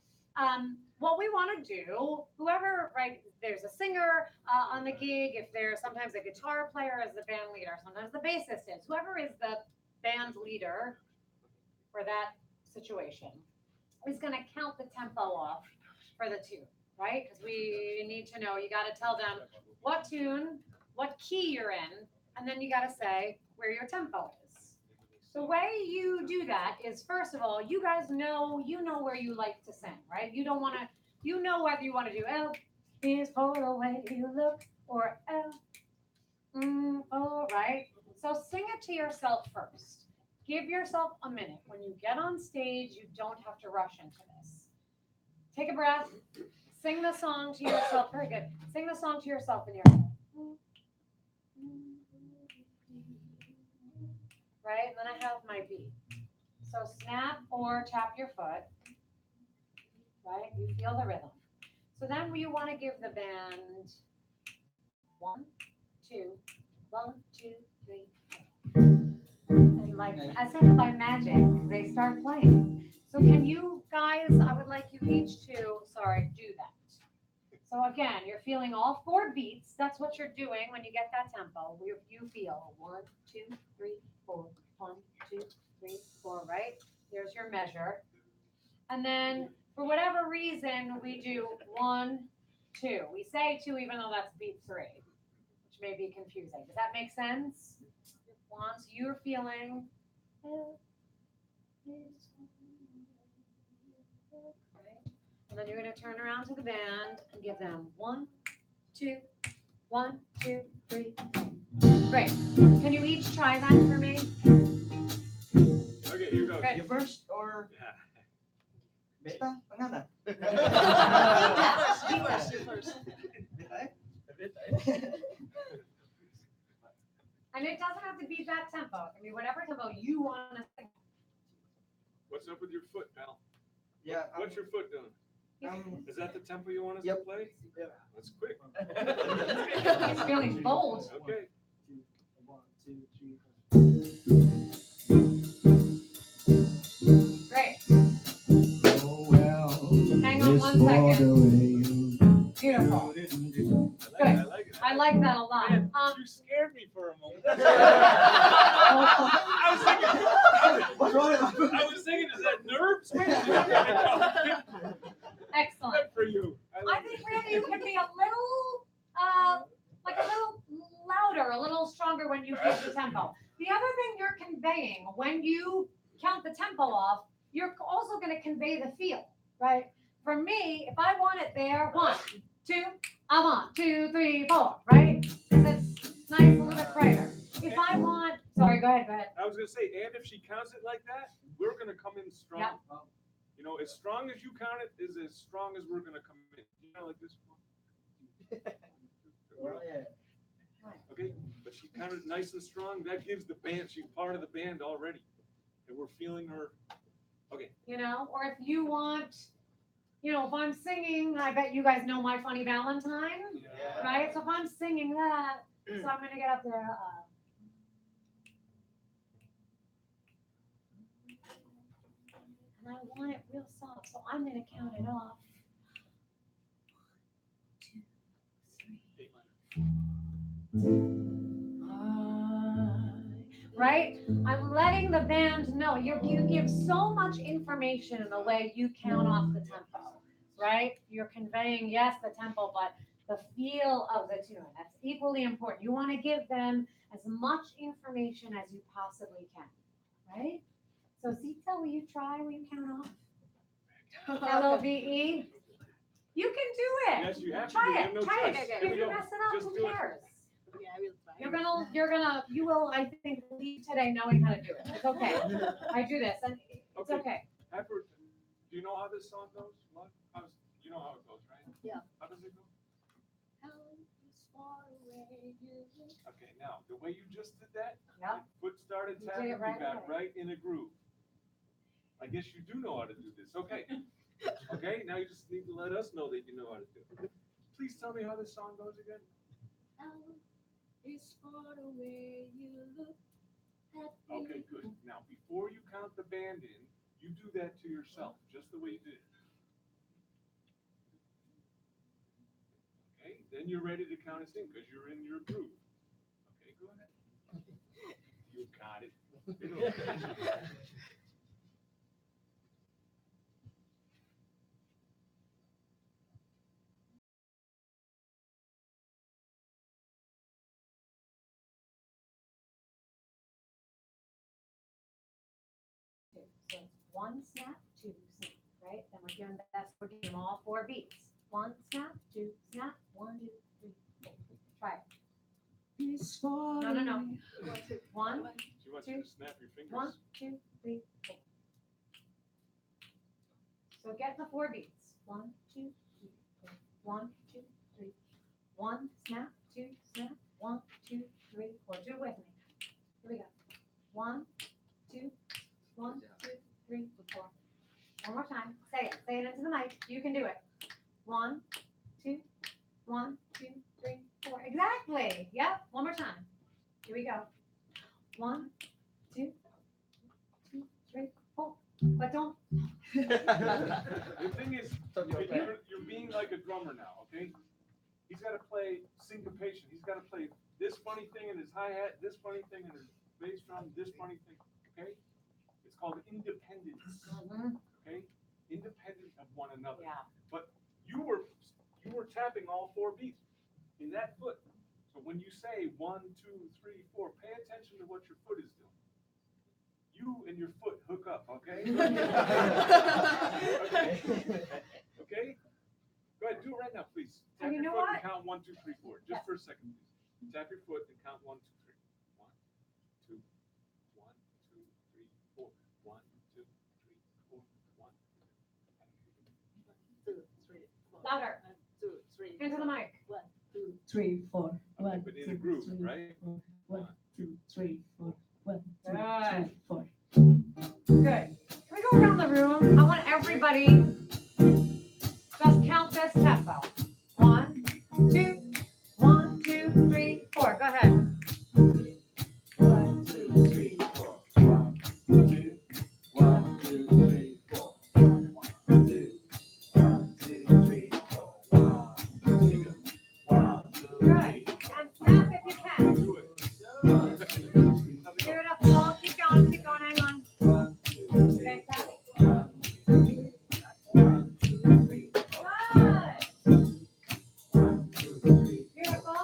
what we want to do, whoever, right, there's a singer on the gig, if there's sometimes a guitar player as the band leader, sometimes the bassist is, whoever is the band leader for that situation is going to count the tempo off for the tune, right? Because we need to know, you got to tell them what tune, what key you're in, and then you got to say where your tempo is. The way you do that is, first of all, you guys know, where you like to sing, right? You don't want to, you know whether you want to do L is for the way you look, or L, oh, right? So sing it to yourself first. Give yourself a minute. When you get on stage, you don't have to rush into this. Take a breath. Sing the song to yourself. Very good. Sing the song to yourself in your head. Right? And then I have my beat. So snap or tap your foot. Right? You feel the rhythm. So then you want to give the band 1, 2, 1, 2, 3, 4. And like as if by magic, they start playing. So can you guys, I would like you each to, do that. So again, you're feeling all 4 beats. That's what you're doing when you get that tempo. You feel 1, 2, 3, 4, 1, 2, 3, 4, right? There's your measure. And then for whatever reason, we do 1, 2. We say 2 even though that's beat 3, which which may be confusing. Does that make sense? Once you're feeling. Right? And then you're going to turn around to the band and give them 1, 2, 1, 2, 3. Great. Can you each try that for me? Okay, here goes. Good. You first or Yeah. beta? Pangalan? You first. Beta And it doesn't have to be that tempo. I mean, whatever tempo you want to sing. What's up with your foot, pal? Yeah. What's your foot doing? Is that the tempo you want us to Yep. play? That's quick. It's feeling bold. Okay. 1, 2, 3, 4. Great. Oh, well, Hang on it's one for second. the way you Beautiful. I like it. I like that a lot. Man, you scared me for a moment. What's wrong with I was thinking, is that nerves? Excellent. Good for you. I like think it. really you can be a little, like a little louder, a little stronger when you give the tempo. The other thing you're conveying when you count the tempo off, you're also going to convey the feel, right? For me, if I want it there, 1, 2, I want 2, 3, 4, right? It's nice, a little bit brighter. If I want, sorry, go ahead. I was gonna say, and if she counts it like that, we're gonna come in strong. Yep. You know, as strong as you count it is as strong as we're gonna come in. You know, like this one. Okay, but she counted nice and strong. That gives the band. She's part of the band already, and we're feeling her. Okay. You know, or if you want, you know, if I'm singing, I bet you guys know My Funny Valentine, right? So if I'm singing that, so I'm gonna get up there. And I want it real soft, so I'm gonna count it off. 1, 2, 3. Right? I'm letting the band know. You give so much information in the way you count off the tempo, right? You're conveying, yes, the tempo, but the feel of the tune. That's equally important. You want to give them as much information as you possibly can, right? So Zita, will you try? Will you count off? L-O-V-E? You can do it. Yes, you have to. Try You it. have no Try choice. it. Here If we you go. mess it up, Just who do it. cares? Yeah, I will try. You will, I think, leave today knowing how to do it. It's okay. I do this, and it's okay. Pepper, do you know how this song goes? What? You know how it goes, right? Yeah. How does it go? Okay, now, the way you just did that, Yep. your foot started You did tapping, it you right got away. right in a groove. I guess you do know how to do this. Okay. Okay, now you just need to let us know that you know how to do it. Please tell me how this song goes again. Okay, good. Now, before you count the band in, you do that to yourself, just the way you did it. Okay, then you're ready to count us in because you're in your groove. Okay, go ahead. You got it. So it's 1 snap, 2 snap, right? Then we're doing that's we're doing all 4 beats. 1 snap, 2 snap, 1, 2, 3, 4. Try it. No. 1, She wants you to snap your fingers. 1, 2, 3, 4. So get the 4 beats. 1, 2, 3, 4. 1, 2, 3. 1 snap, 2 snap, 1, 2, 3, 4. Do it with me. Here we go. 1, 2, 1, 2, 3, 4. One more time. Say it. Say it into the mic. You can do it. 1, 2, 1, 2, 3, 4. Exactly. Yep. One more time. Here we go. 1, 2, 2, 3, 4. But don't. The thing is, you're being like a drummer now, okay? He's got to play syncopation. He's got to play this funny thing in his hi-hat, this funny thing in his bass drum, this funny thing, okay? It's called independence, okay? Independent of one another. Yeah. But you were tapping all 4 beats in that foot. So So when you say 1, 2, 3, 4, pay attention to what your foot is doing. You and your foot hook up, okay? Okay. Okay? Go ahead, do it right now, please. Tap you your know foot what? and count 1, 2, 3, 4. Just for a second, please. Tap your foot and count 1, 2, 3. 1, 2, 1, 2, 3, 4. 1, 2, 3, 4. 1, 2, 3, 4. Louder. 1, 2, 3. Into the mic. 1, 2, 3, 4. Okay, but in a groove, right? 1, 2, 3, 4. 1, 2, Good. 3, 4. Good. Can we go around the room? I want everybody just count this tempo. 1, 2, 1, 2, 3, 4. Go ahead. 1, 2, 3, 4. 1, 2, 1, 2, 3, 4. 1, 2, 1, 2, 3, 4. 1, 2, 1, 2, 3, 4. Good. And snap if you can. Do it. Give it up, Paul. Keep going. Keep going. Hang on. 1, 2, 3, Okay, tap. 1, 2, 3. Good. 1, 2, 3. Beautiful.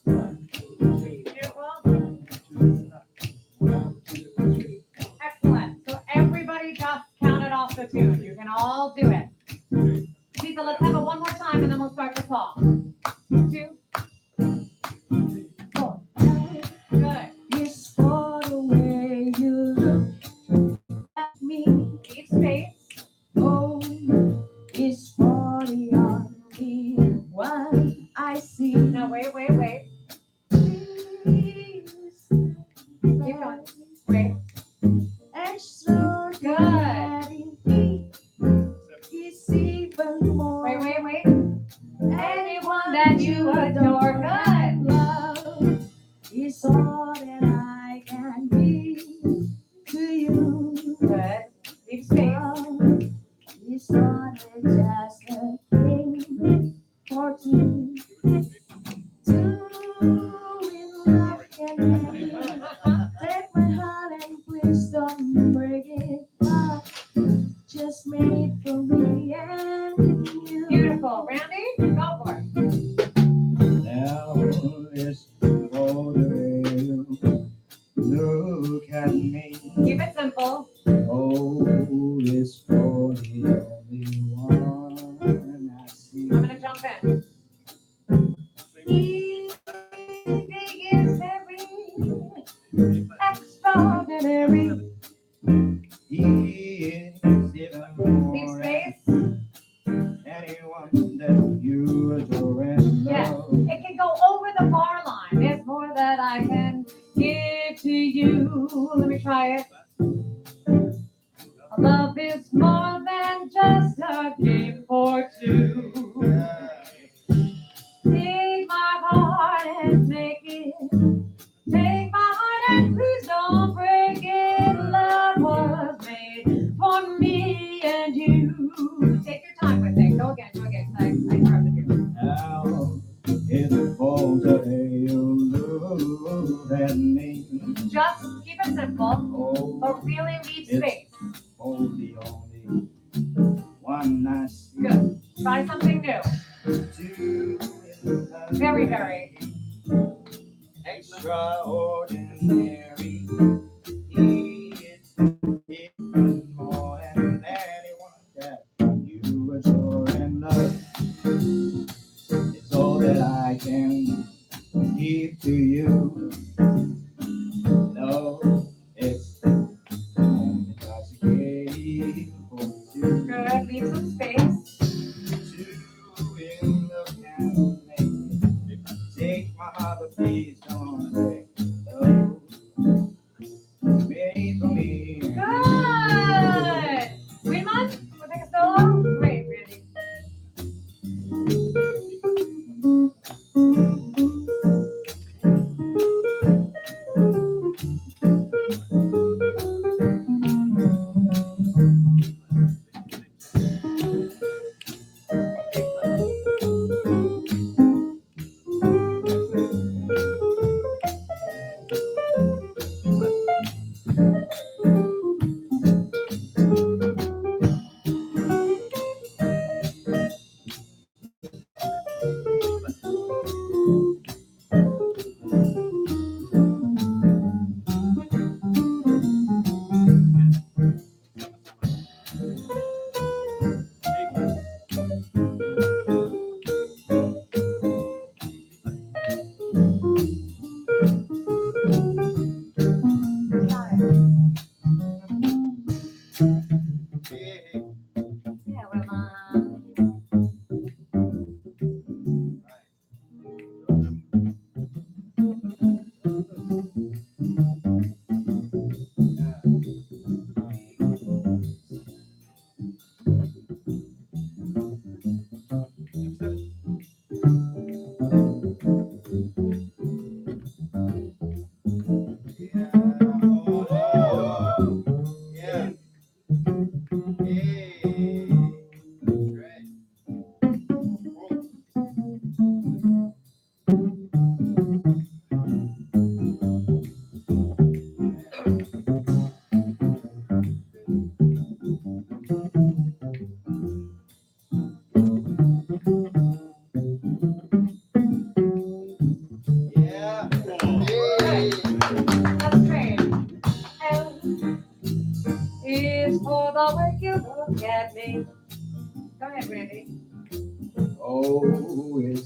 1, 2, 3. Beautiful. 1, 2, 3. Excellent. So everybody just counted off the tune. You can all do it. Lisa, let's have it one more time and then we'll start the song. 2, 4. Good. It's for the way you look at me. Keep space. Oh, it's for the only one I see. No, wait. Keep going. Wait. Extraordinary. It's even more. Wait. Anyone that you adore. Good. Love is all that I can be to you. Good. Keep space. Love is not just a thing for two. Two in love can take my heart and please don't break it up. Just made for me and you. Beautiful. Randy, go for it. Now it's for the way you look at me. Keep it simple. Oh, it's for the only one I see. I'm gonna jump in. Everything is very extraordinary. He is even Keep more space. than anyone that you adore and Yes. love. It can go over the bar line. There's more that I can give to you. Let me try it. Love is more than just a game for two. Take my heart and make it. Take my heart and please don't break it. Love was made for me and you. Take your time with it. Go again. I interrupted you. Now it's for the way you look at me. Just keep it simple, Oh, but really leave space. for the only one I see. Good. Try something new. Two in love. Very. Extraordinary. He is even more than anyone that you adore and love. It's all that I can give to you. No, it's only because you gave for you. Good. Leave some space. Two in love can make it. Take my heart, but please don't break it. Oh, made for me. Good. Raymond, we'll take a solo. Great, Randy. is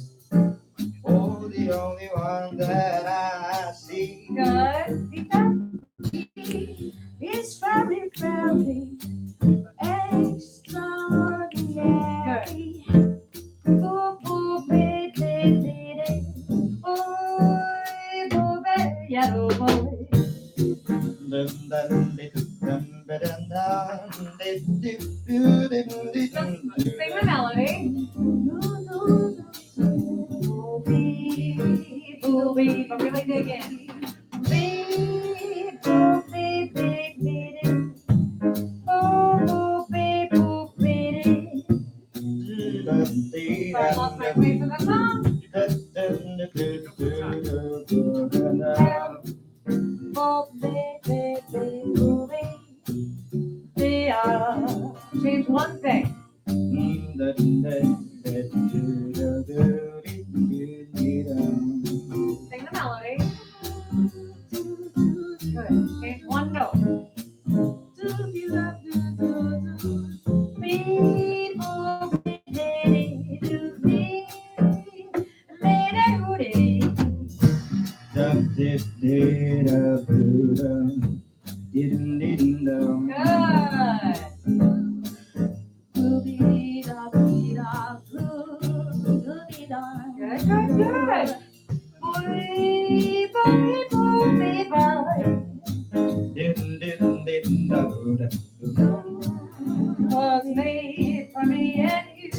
oh the only one that I see. Good. It's very, very extraordinary. Boop, boop, beep, beep, beep, boy, boop, yellow boy. Dun, dun, di, dun, ba, dun, dun, di, di, do, di, di, dun, do, Sing the melody. Boopy, Boopy, but really dig in. beep, boopy, beep, beep, boopy, boop, beep. dun, di, Sorry, I lost my place in the song. dun, dun, di, do, do, do, dun, dun. Boop, beep, beep, beep, boopy. Change one thing. Dun, dun, dun, dun, do, do, do, di, di, di, dun. Sing the melody. Good. Change one note. Beep, boop, beep, beep, beep, beep, beep. Dun, di, di, da, do, dun. Di, dun, di, dun, dun. Good. Good, good, good. Din, din, din, da, da, da. Was made for me and you.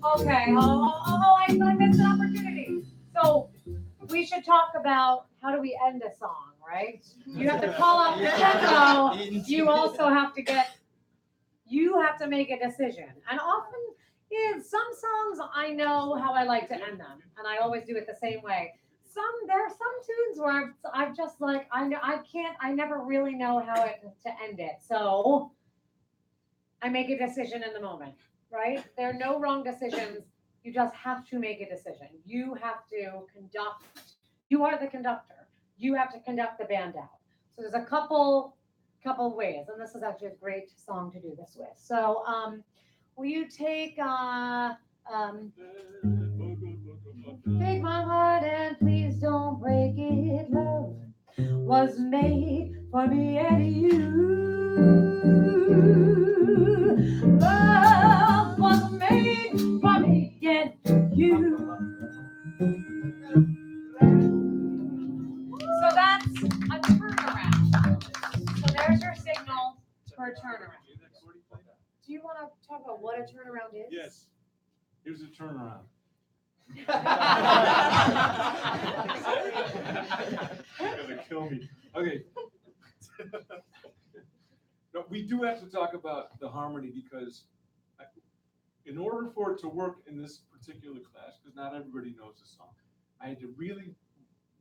Okay, I feel like that's an opportunity. So we should talk about how do we end a song, right? You have to call up your tempo. You also have to make a decision. And often, some songs I know how I like to end them, and I always do it the same way. There are some tunes where I've just like I never really know how to end it. So I make a decision in the moment, right? There are no wrong decisions. You just have to make a decision. You have to conduct. You are the conductor. You have to conduct the band out. So there's a couple ways, and this is actually a great song to do this with. So will you take take my heart and please don't break it. Love was made for me and you. Love was made for me and you. So that's a turnaround. So there's your signal for a turnaround. Do you want to talk about what a turnaround is? Yes. Here's a turnaround. Gonna kill me. Okay. No, we do have to talk about the harmony because in order for it to work in this particular class, because not everybody knows the song, I had to really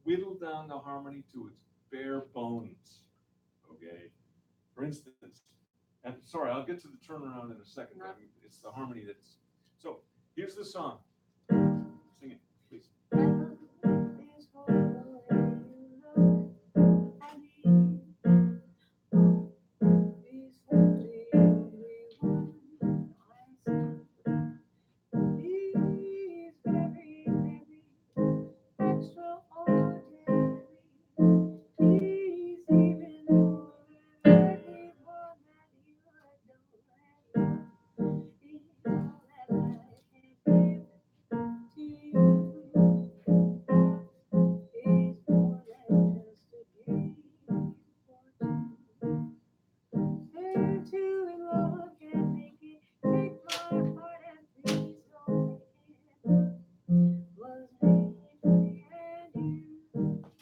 whittle down the harmony to its bare bones. Okay. For instance, and sorry, I'll get to the turnaround in a second. But it's the harmony that's. So here's the song. Sing it, please.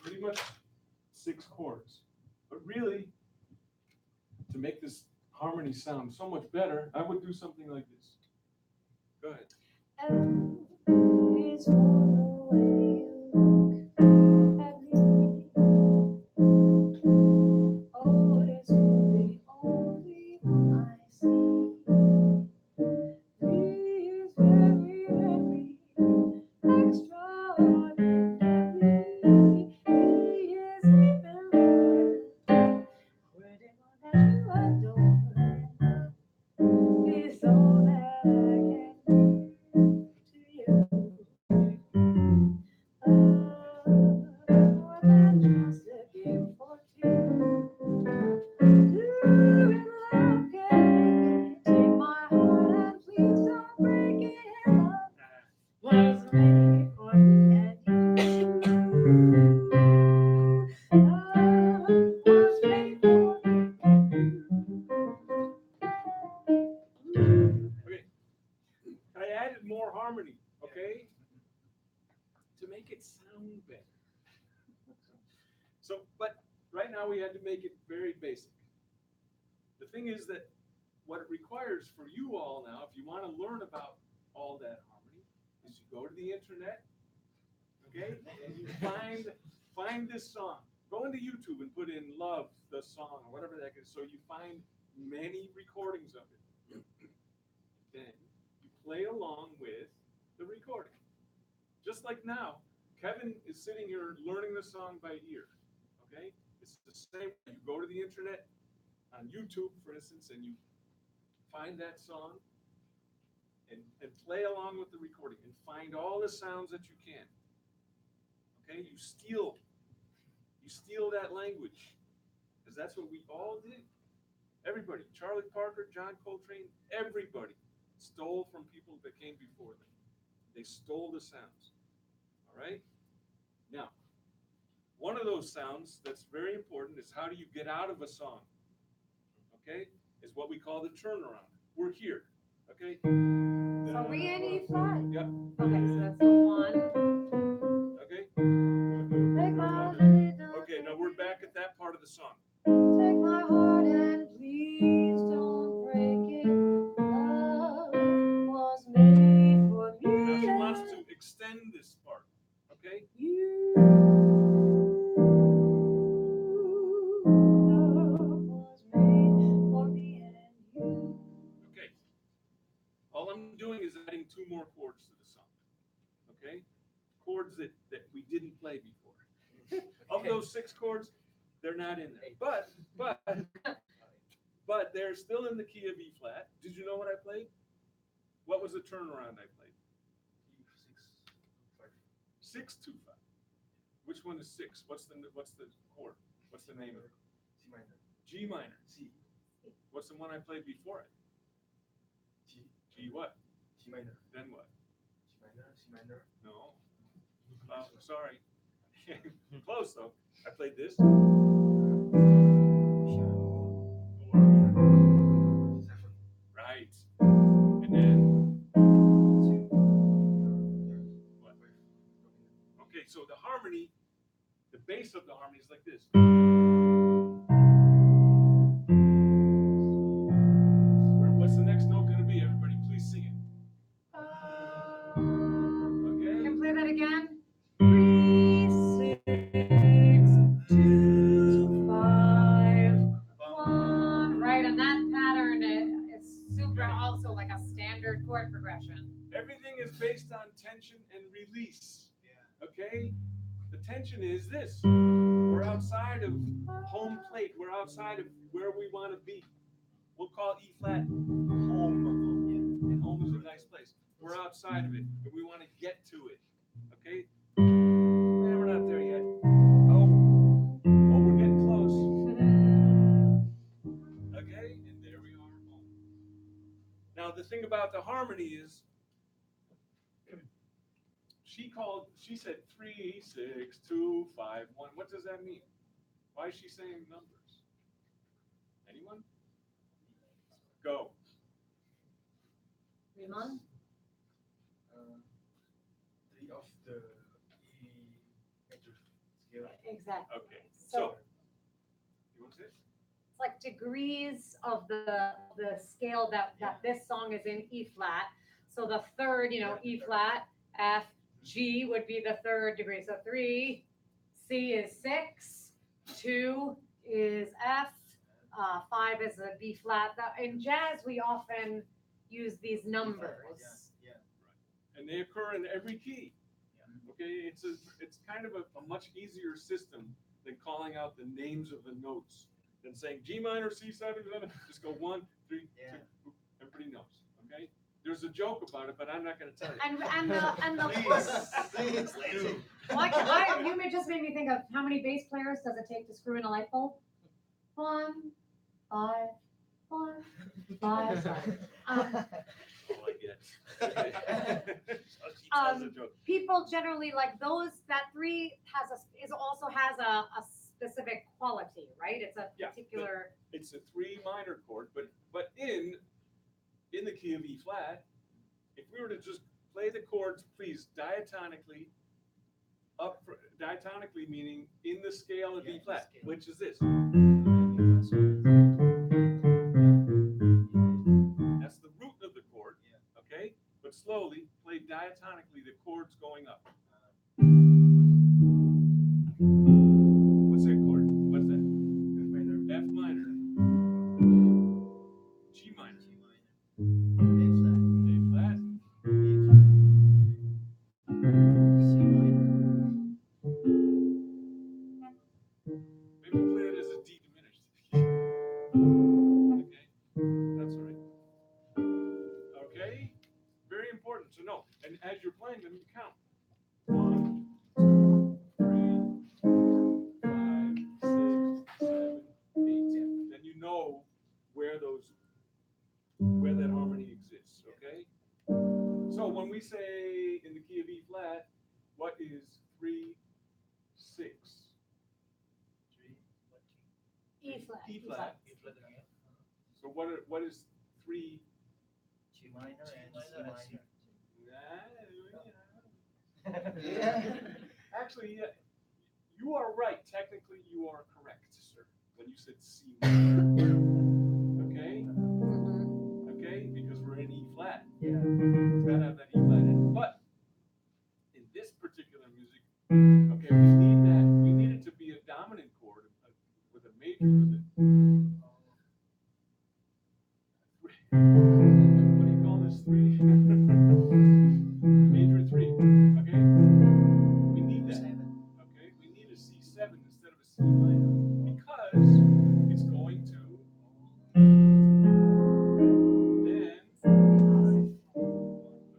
Pretty much 6 chords. But really, to make this harmony sound so much better, I would do something like this. Go ahead. harmony, okay? To make it sound better. So, but right now we had to make it very basic. The thing is that what it requires for you all now, if you want to learn about all that harmony, is you go to the internet, okay, and you find this song. Go into YouTube and put in "Love the Song" or whatever that is. So you find many recordings of it. Then you play along with the recording. Just like now, Kevin is sitting here learning the song by ear. Okay, it's the same. You go to the internet on YouTube, for instance, and you find that song and play along with the recording and find all the sounds that you can. Okay, you steal that language, because that's what we all did. Everybody, Charlie Parker, John Coltrane, everybody stole from people that came before them. They stole the sounds. All right? Now, one of those sounds that's very important is how do you get out of a song? Okay? Is what we call the turnaround. We're here. Okay? So we in E flat? Yep. Okay, so that's the one. Okay? Take my hand, Okay, now we're back at that part of the song. take my heart and please don't break it. Love was made for me. Now she wants to extend this part. Okay? You. Love was made for me and you. Okay. All I'm doing is adding 2 more chords to the song. Okay? Chords that we didn't play before. Of those 6 chords, they're not in there. But they're still in the key of E flat. Did you know what I played? What was the turnaround I played? 6-2-5. Which one is 6? What's the chord? What's the name of it? C minor. G minor. C. What's the one I played before it? G. G what? G minor. Then what? G minor. C minor. No. Sorry. Close though. I played this. Right. And then what? Okay, so the harmony, the bass of the harmony is like this. What's the next note going to be? Everybody, please sing it. You Okay. can play that again. 3, 6, 2, 5, 1. Right, and that pattern is super also like a standard chord progression. Everything is based on tension and release. Okay? The tension is this. We're outside of home plate. We're outside of where we want to be. We'll call E flat home. And home is a nice place. We're outside of it, but we want to get to it. Okay? We're not there yet. Oh, we're getting close. Okay? And there we are home. Now, the thing about the harmony is, she said 3, 6, 2, 5, 1. What does that mean? Why is she saying numbers? Anyone? Go. Ramon? 3 of the E major scale. Exactly. Okay. So, you want to say it? It's like degrees of the scale that this song is in E flat. So the third, E flat, F, G would be the third degree. So 3, C is 6, 2 is F, 5 is a B flat. In jazz, we often use these numbers. Yeah. And they occur in every key. Okay, it's kind of a much easier system than calling out the names of the notes than saying G minor, C7, just go 1, 3, 2, everybody knows. Okay, there's a joke about it, but I'm not going to tell you. And the Please. you just made me think of how many bass players does it take to screw in a light bulb? 1, 5, 1, 5, 5. Oh, I get. She tells a joke. People generally like those. That 3 also has a specific quality, right? It's a particular. It's a 3 minor chord, but in the key of E flat, if we were to just play the chords, please, diatonically. Diatonically meaning in the scale of B flat, which is this. That's the root of the chord, okay? But slowly, play diatonically the chords going up. What's that chord? What's that? F minor. F minor. G minor. A flat. Maybe play it as a D diminished. Okay, that's all right. Okay, very important to know. And as you're playing them, you count. 1, 2, 3, 4, 5, 6, 7, 8. Then you know where that harmony exists. Okay. So when we say in the key of E flat, what is 3, 6? E flat. E flat. So what is 3? G minor and C minor. Actually, yeah, you are right. Technically, you are correct, sir. When you said C minor. Okay? Okay? Because we're in E flat. Yeah. It's got to have that E flat in it. But in this particular music, okay, we need that. We need it to be a dominant chord with a major with it. What do you call this? 3? Major 3. Okay? We need that. Okay? We need a C7 instead of a C minor because it's going to then.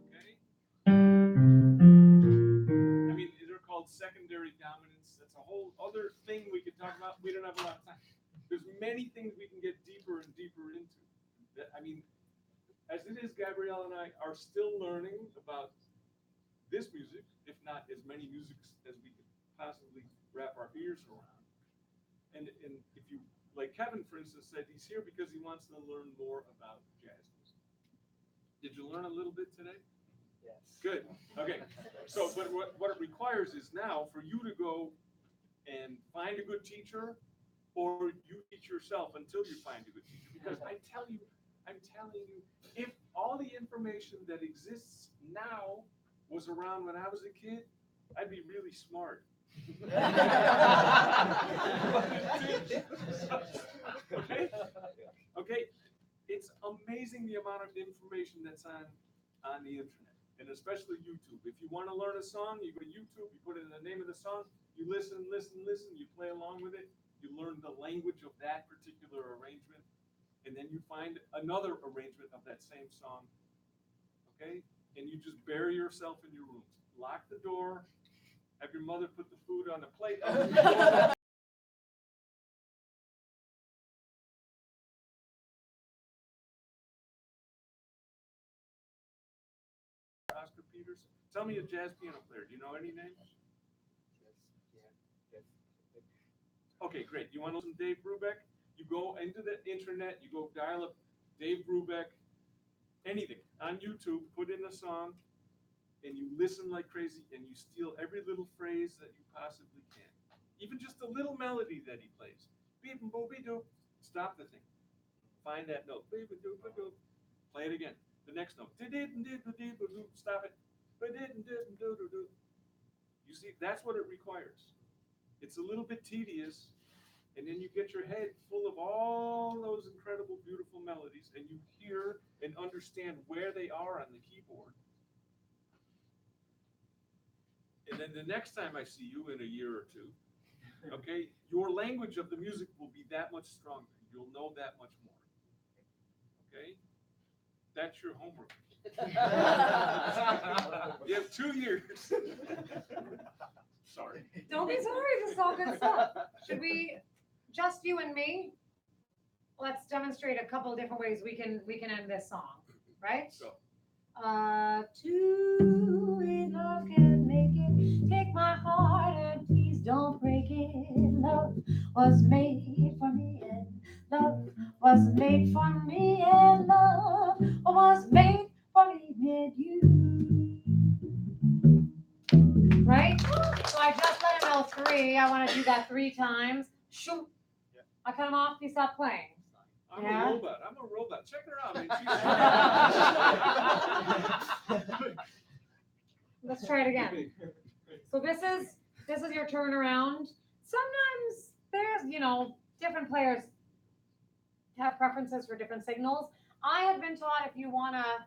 Okay? I mean, they're called secondary dominants. That's a whole other thing we could talk about. We don't have a lot of time. There's many things we can get deeper and deeper into. I mean, as it is, Gabrielle and I are still learning about this music, if not as many musics as we could possibly wrap our ears around. And if you, like Kevin, for instance, said he's here because he wants to learn more about jazz music. Did you learn a little bit today? Yes. Good. Okay. So, but what it requires is now for you to go and find a good teacher, or you teach yourself until you find a good teacher. Because I'm telling you, if all the information that exists now was around when I was a kid, I'd be really smart. Okay? Okay? It's amazing the amount of information that's on the internet, and especially YouTube. If you want to learn a song, you go to YouTube, you put in the name of the song, you listen, you play along with it, you learn the language of that particular arrangement, and then you find another arrangement of that same song, okay? And you just bury yourself in your room. Lock the door, have your mother put the food on the plate. Oscar Peters. Tell me a jazz piano player. Do you know any names? Okay, great. You want to listen to Dave Brubeck? You go into the internet, you go dial up Dave Brubeck, anything, on YouTube, put in a song, and you listen like crazy, and you steal every little phrase that you possibly can. Even just a little melody that he plays. Beep and boop doo. Stop the thing. Find that note. Beep and doop doo. Play it again. The next note. Stop it. You see, that's what it requires. It's a little bit tedious, and then you get your head full of all those incredible, beautiful melodies, and you hear and understand where they are on the keyboard. And then the next time I see you in a year or two, okay, your language of the music will be that much stronger. You'll know that much more. Okay? That's your homework. You have 2 years. Sorry. Don't be sorry, this is all good stuff. Should we, just you and me, let's demonstrate a couple of different ways we can end this song, right? So. Two in love can make it. Take my heart and please don't break it. Love was made for me and love was made for me and love was made for me and you. three. I want to do that 3 times. Shoot. I cut him off. He stopped playing. I'm Yeah. a robot. I'm a robot. Check her out, man. Let's try it again. So this is your turnaround. Sometimes there's, different players have preferences for different signals. I have been taught if you want to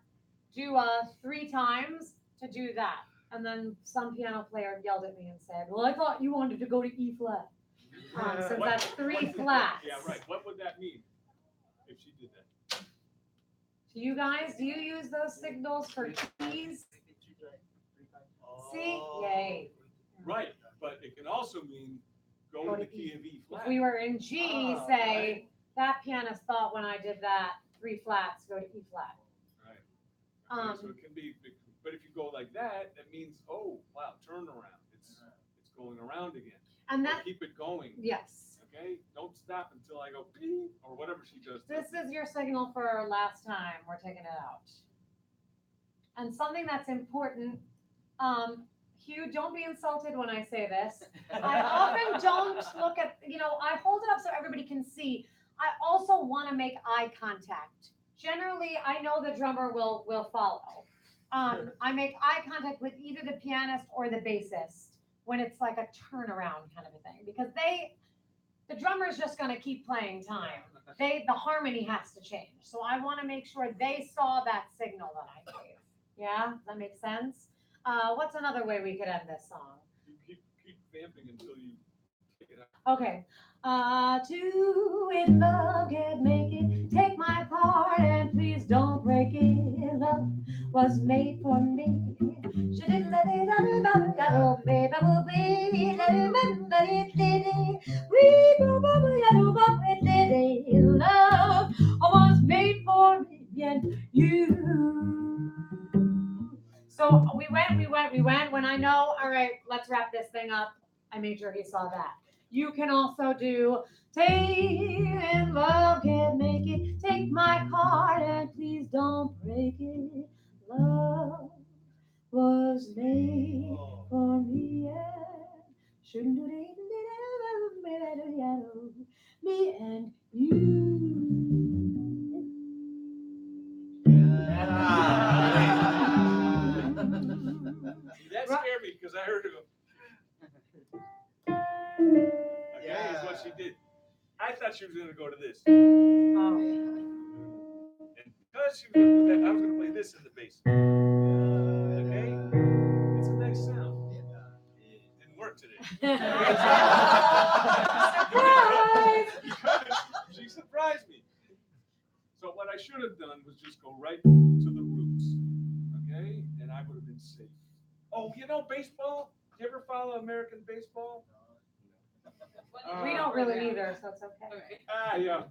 do 3 times to do that. And then some piano player yelled at me and said, well, I thought you wanted to go to E flat. Since that's 3 flats. Yeah, right. What would that mean if she did that? Do you guys, do you use those signals for keys? See? Yay. Right, but it can also mean go to the key of E flat. If we were in G, say, that pianist thought when I did that 3 flats, go to E flat. Right. Okay, so it can be, but if you go like that, that means, oh, wow, turn around. It's going around again. And that, keep it going. yes. Okay, don't stop until I go ping or whatever she does. This is your signal for last time. We're taking it out. And something that's important, Hugh, don't be insulted when I say this. I often don't look at, I hold it up so everybody can see. I also want to make eye contact. Generally, I know the drummer will follow. I make eye contact with either the pianist or the bassist when it's like a turnaround kind of a thing, because the drummer is just going to keep playing time. The harmony has to change. So I want to make sure they saw that signal that I gave. Yeah, does that make sense? What's another way we could end this song? You keep vamping until you take it out. Okay. Two in love can't make it. Take my part and please don't break it. Love was made for me. Love was made for me and you. So we went. When I know, all right, let's wrap this thing up. I made sure he saw that. You can also do take and love can't make it. Take my part and please don't break it. Love was made for me and me and you. That scared me because I heard her go. Okay, is what she did. I thought she was going to go to this. Oh. And because she was going to do that, I was going to play this in the bass. Okay? It's a nice sound. It didn't work today. Surprise! She surprised me. So what I should have done was just go right to the roots. Okay? And I would have been safe. Oh, baseball? You ever follow American baseball? We don't really either, so it's okay. Yeah.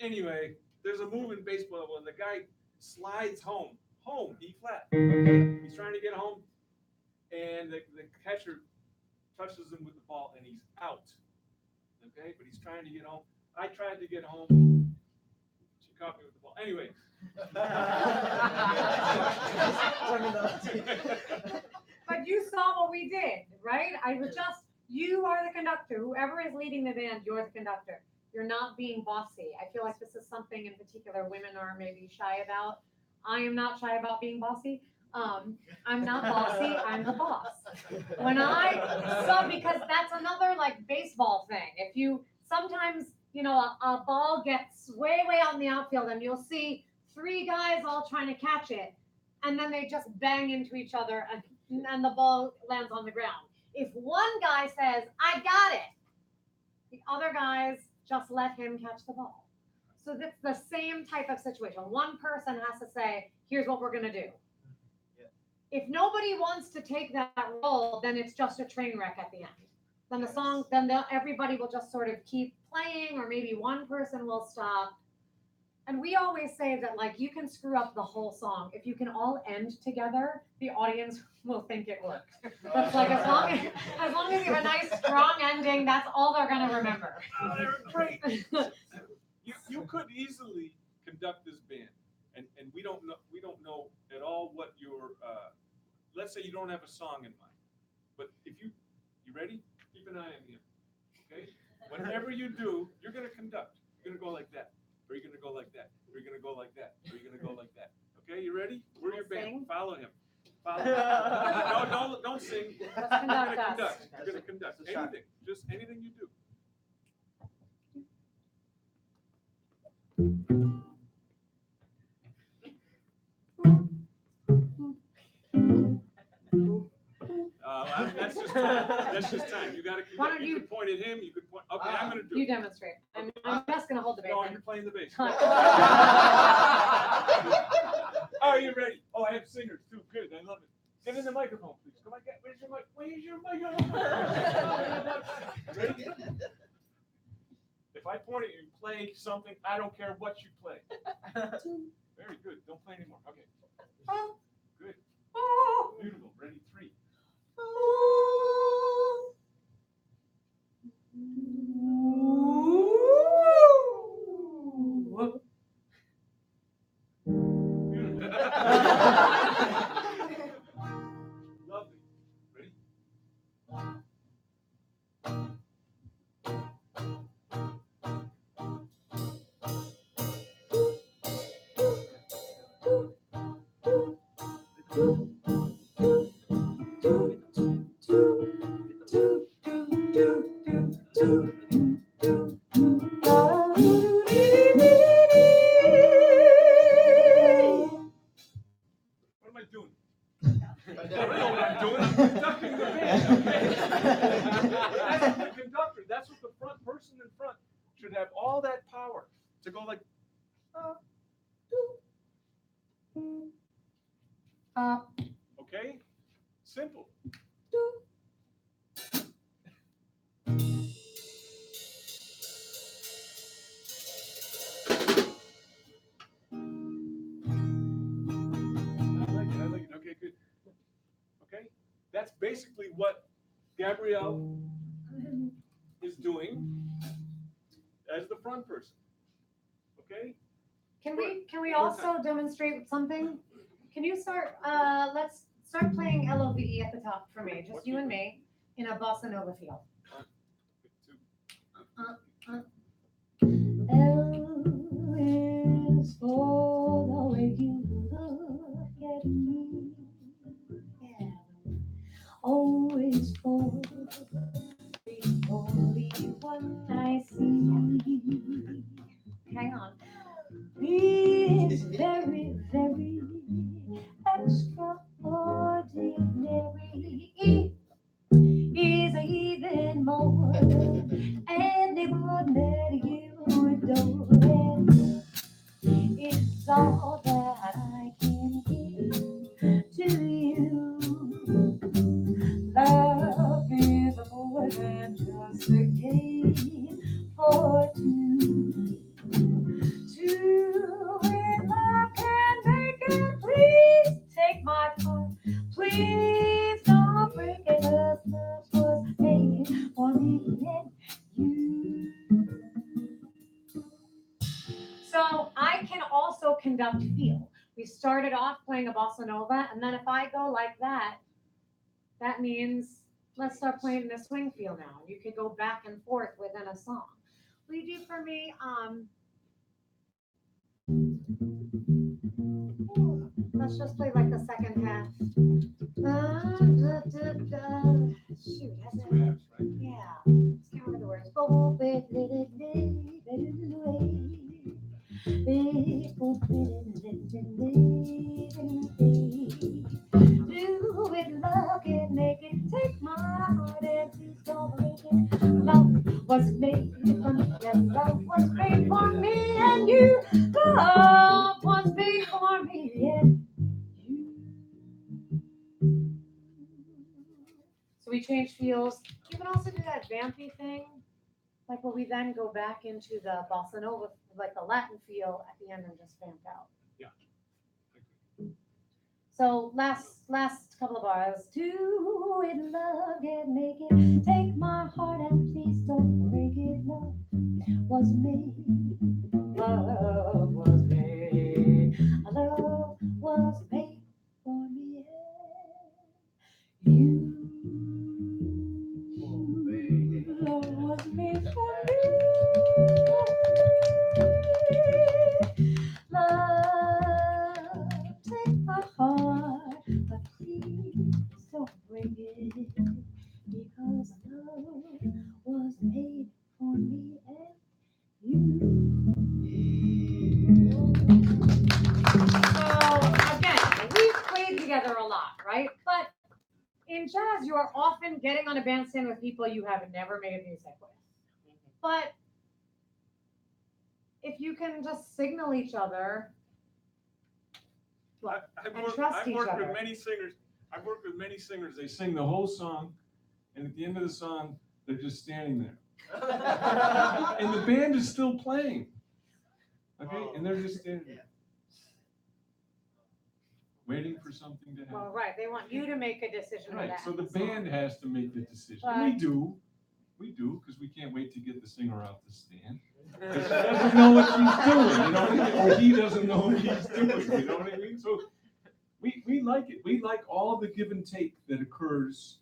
Anyway, there's a move in baseball when the guy slides home, E flat. Okay, he's trying to get home, and the catcher touches him with the ball, and he's out. Okay, but he's trying to get home. I tried to get home. She caught me with the ball. Anyway. But you saw what we did, right? You are the conductor. Whoever is leading the band, you're the conductor. You're not being bossy. I feel like this is something in particular women are maybe shy about. I am not shy about being bossy. I'm not bossy. I'm the boss. Because that's another like baseball thing. If you sometimes, a ball gets way out in the outfield and you'll see 3 guys all trying to catch it, and then they just bang into each other and the ball lands on the ground. If one guy says, I got it, the other guys just let him catch the ball. So that's the same type of situation. One person has to say, here's what we're going to do. Yeah. If nobody wants to take that role, then it's just a train wreck at the end. Then the song, everybody will just sort of keep playing, or maybe one person will stop. And we always say that, like, you can screw up the whole song. If you can all end together, the audience will think it worked. That's like, as long as you have a nice, strong ending, that's all they're going to remember. Oh, they were great. You could easily conduct this band, and we don't know at all what your let's say you don't have a song in mind, but if you ready? You keep an eye on him. Okay? Whatever you do, you're going to conduct. You're going to go like that, or you're going to go like that, or you're going to go like that, or you're going to go like that. Okay, you ready? We're your band. Follow him. Follow him. No, don't sing. You're going to conduct. You're going to conduct. Anything. Just anything you do. That's just time. You got to Why don't conduct. You could point at him. You could point. Okay, I'm going to do You it. demonstrate. I'm just gonna hold the bass. No, you're playing the bass. Oh, you're ready. Oh, I have singers too. Good, I love it. Get in the microphone, please. Come on, where's your mic? Where's your microphone? Ready? If I point at you, play something. I don't care what you play. Very good. Don't play anymore. Okay. Good. Beautiful. Ready? 3. Lovely. Ready? What am I doing? I don't know what I'm doing. I'm conducting the band. Okay? That's what the conductor. That's what the front person in front should have all that power to go like. Okay? Simple. I like it. Okay, good. Okay? That's basically what Gabrielle is doing as the front person. Okay? Can we also demonstrate something? Can you start? Let's start playing LOVE at the top for me, just you and me, in a bossa nova feel. L is for the way you look at me. Yeah. O is for the only one I see. Hang on. B is very, very extraordinary. E is even more anyone that you adore. It's all that I can give to you. Love is more than just a game for two. Two, if I can make it, please take my part. Please don't break it, 'cause love was made for me and you. So I can also conduct feel. We started off playing a bossa nova, and then if I go like that, that means let's start playing the swing feel now. You could go back and forth within a song. Will you do for me? Let's just play like the second half. Shoot, has it? Yeah. Let's can't remember the words. Do it, love it, make it, take my heart and please don't break it. Love was made for me, and love was made for me and you. Love was made for me and you. So we change feels. You can also do that vampy thing, like where we then go back into the bossa nova, like the Latin feel at the end and just vamp out. Yeah. So last couple of bars. Do it, love it, make it, take my heart and please don't break it. Love was made, love was made, love was made for me and you. lot, right? But in jazz, you are often getting on a bandstand with people you have never made music with. But if you can just signal each other, and trust I've each worked other. with many singers. I've worked with many singers. They sing the whole song, and at the end of the song, they're just standing there, and the band is still playing. Okay, and they're just standing there, waiting for something to happen. Well, right, they want you to make a decision for Right. that. So the band has to make the decision. But- We do, because we can't wait to get the singer off the stand. She doesn't know what she's doing, you know what I mean? Or he doesn't know what he's doing, you know what I mean? So we like it. We like all the give and take that occurs,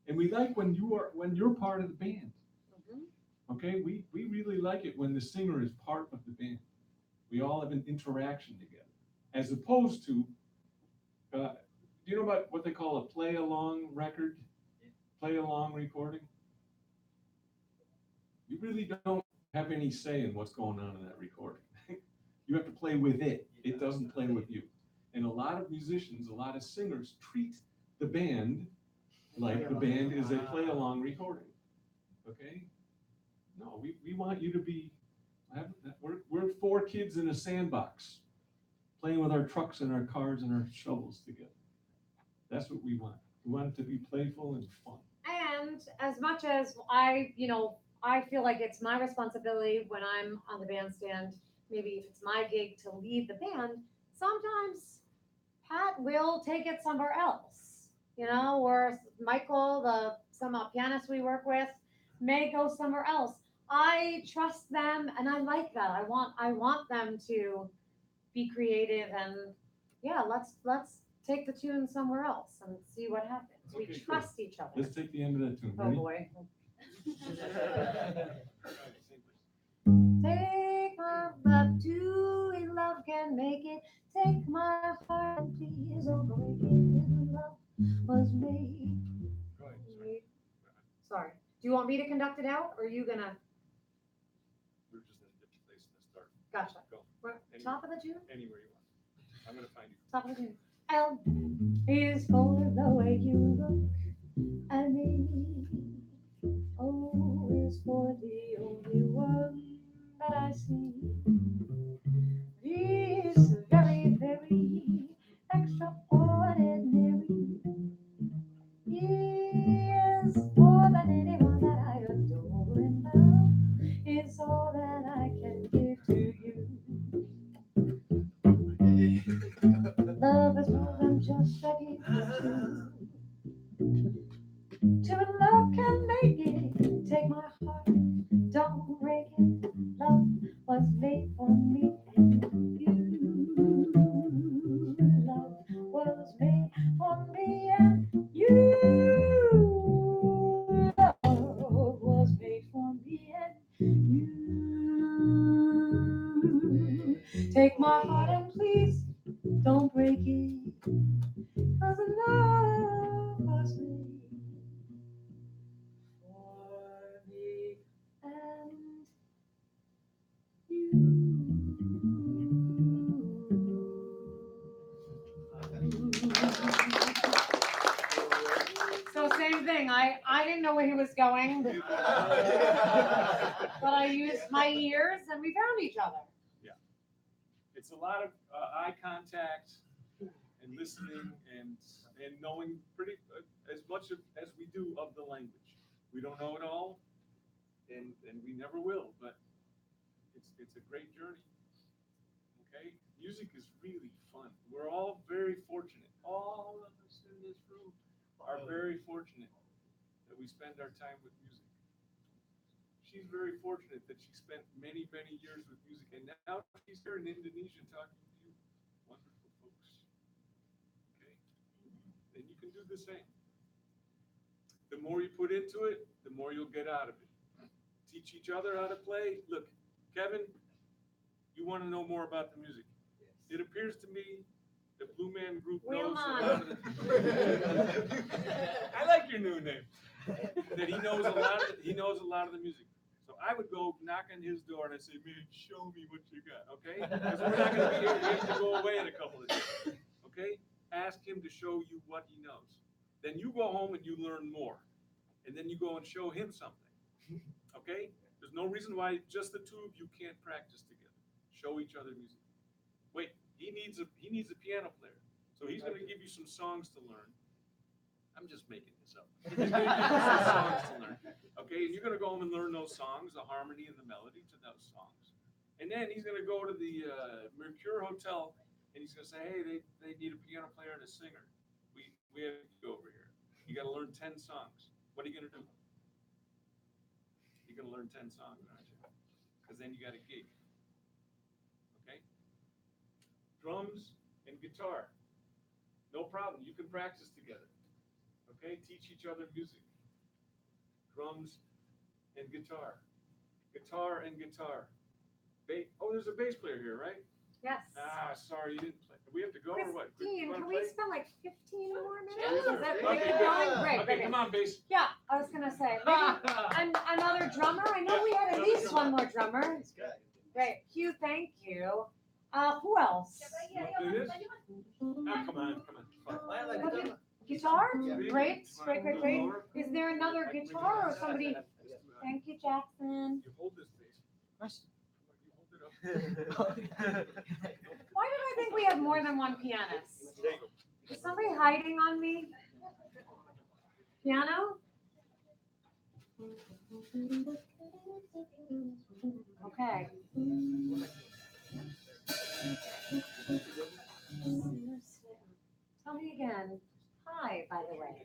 and we like when you're part of the band. Mhm. Okay, we really like it when the singer is part of the band. We all have an interaction together, as opposed to, do you know about what they call a play along record, play along recording? You really don't have any say in what's going on in that recording. You have to play with it. It doesn't play with you. And a lot of musicians, a lot of singers treat the band like the band is a play along recording. Okay? No, we want you to be, we're four kids in a sandbox playing with our trucks and our cars and our shovels together. That's what we want. We want it to be playful and fun. And as much as I feel like it's my responsibility when I'm on the bandstand, maybe if it's my gig to lead the band, sometimes Pat will take it somewhere else, or Michael, some pianist we work with, may go somewhere else. I trust them, and I like that. I want them to be creative, and yeah, let's take the tune somewhere else and see what happens. We Okay, trust each other. Let's take the end of that tune. Oh Ready? boy. Take my love to it, love can make it. Take my heart and please don't break it. Love was made. Go ahead. Sorry. Do you want me to conduct it out, or are you gonna? We're just in a different place to start. Gotcha. Go. Where- Top of the tune. Anywhere you want. I'm gonna find you. Top of the tune. L is for the way you look at me. O is for the only one that I see. V is very, very extraordinary. E is more than anyone that I adore, and love is all that I can give to you. Love is more than just a gift to love can make it. Take my heart, don't break it. Love was made for me and you. Love was made for me and you. Love was made for me and you. Take my heart and please don't break it. 'Cause love was made for me and So same thing. I didn't know where he was going, but I used my ears and we found each other. It's a lot of eye contact and listening and knowing pretty as much as we do of the language. We don't know it all, and we never will. But it's a great journey. Okay, music is really fun. We're all very fortunate. All of us in this room are very fortunate that we spend our time with music. She's very fortunate that she spent many, many years with music, and now she's here in Indonesia talking to you, wonderful folks. Okay, then you can do the same. The more you put into it, the more you'll get out of it. Teach each other how to play. Look, Kevin, you want to know more about the music. It appears to me the Blue Man Group Wheel knows a on. lot of the... I like your new name. That he knows a lot of the music. So I would go knock on his door and I'd say, man, show me what you got, okay? Because we're not going to be here. We have to go away in a couple of days, okay? ask him to show you what he knows. Then you go home and you learn more. And then you go and show him something. Okay? There's no reason why just the two of you can't practice together. Show each other music. Wait, he needs a piano player. So he's going to give you some songs to learn. I'm just making this up. He's going to give you some songs to learn. Okay? And you're going to go home and learn those songs, the harmony and the melody to those songs. And then he's going to go to the Mercure Hotel and he's going to say, hey, they need a piano player and a singer. We have you over here. You got to learn 10 songs. What are you going to do? You're going to learn 10 songs, aren't you? Because then you got a gig. Okay? Drums and guitar. No problem. You can practice together. Okay? Teach each other music. Drums and guitar. Guitar and guitar. Oh, there's a bass player here, right? Yes. Ah, sorry, you didn't play. We have to go or what? Christine, You wanna can we play? spend like 15 more minutes? Sure. Is that Okay, like good. going? Great, Okay, great. come on, bass. Yeah, I was gonna say, maybe another drummer. I know we had at least one more drummer. Great, Hugh, thank you. Who else? You want to do this? Ah, come on. Okay. Guitar? Great. Is there another guitar or somebody? Thank you, Jackson. You hold this bass. You hold it up. Why did I think we had more than one pianist? There you go. Is somebody hiding on me? Piano? Okay. Tell me again. Hi, by the way.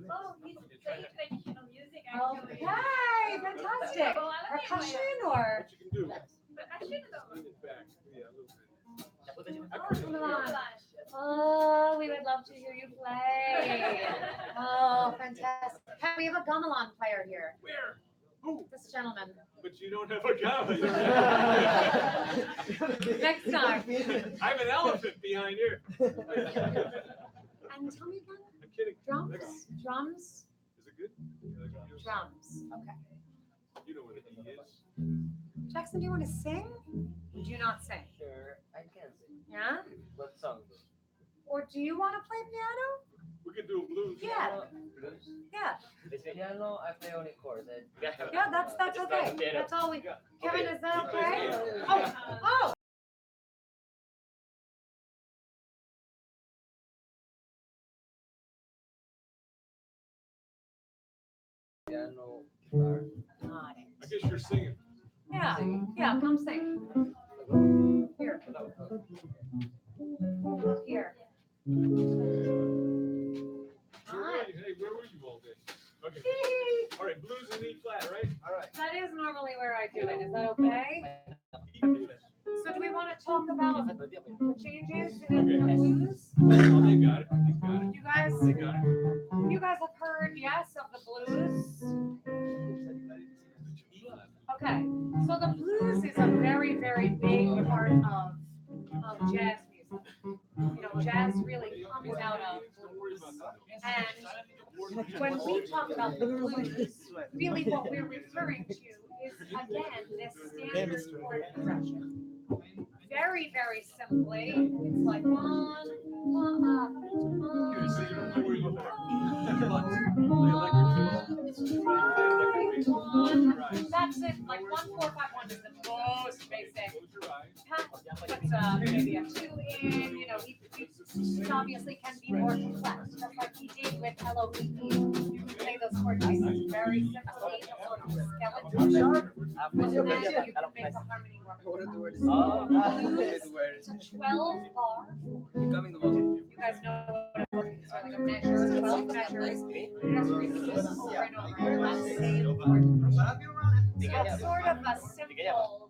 Oh, he's playing traditional music Okay, actually. fantastic. Percussion or? What you can do? But I should have Lean it back. Yeah, a little bit. Oh, come on. Oh, we would love to hear you play. Oh, fantastic. Hey, we have a gamelan player here. Where? Who? This gentleman. But you don't have a goblet. Next time. I have an elephant behind here. And tell me again. I'm kidding. Drums? Drums? Is it good? You like it? Drums. Okay. You know what he is. Jackson, do you want to sing? Do you not sing? Sure, I can sing. Yeah? What song? Or do you want to play piano? We could do a blues. Yeah. Blues? Yeah. Piano, I play only chords. Yeah, that's okay. That's all we. Kevin, is that okay? Oh. Piano, guitar. Got it. I guess you're singing. Yeah. Yeah. Come sing. Here. Here. Hi. Hey, where were you all day? Okay. All right, blues in E flat, right? All right. That is normally where I do it. Is that okay? So do we want to talk about the changes in the blues? Oh, they got it. He's got it. You guys, They got it. you guys have heard, yes, of the blues. Okay, so the blues is a very, very big part of jazz music. You know, jazz really comes out of blues. And when we talk about the blues, really what we're referring to is, again, this standard chord progression. Very, very simply, it's like one, that's it, like 1, 4, 5, 1 is the most basic. Puts maybe a 2 in, you know, he obviously can be more complex, just like he did with LOPE. You can play those chord pieces very simply, a sort of skeleton. And then you can make the harmony work. It's a 12 bar. You guys know what I'm looking for, like a measure, 12 measures. You just repeat it over and over. That same chord progression. So it's sort of a simple form.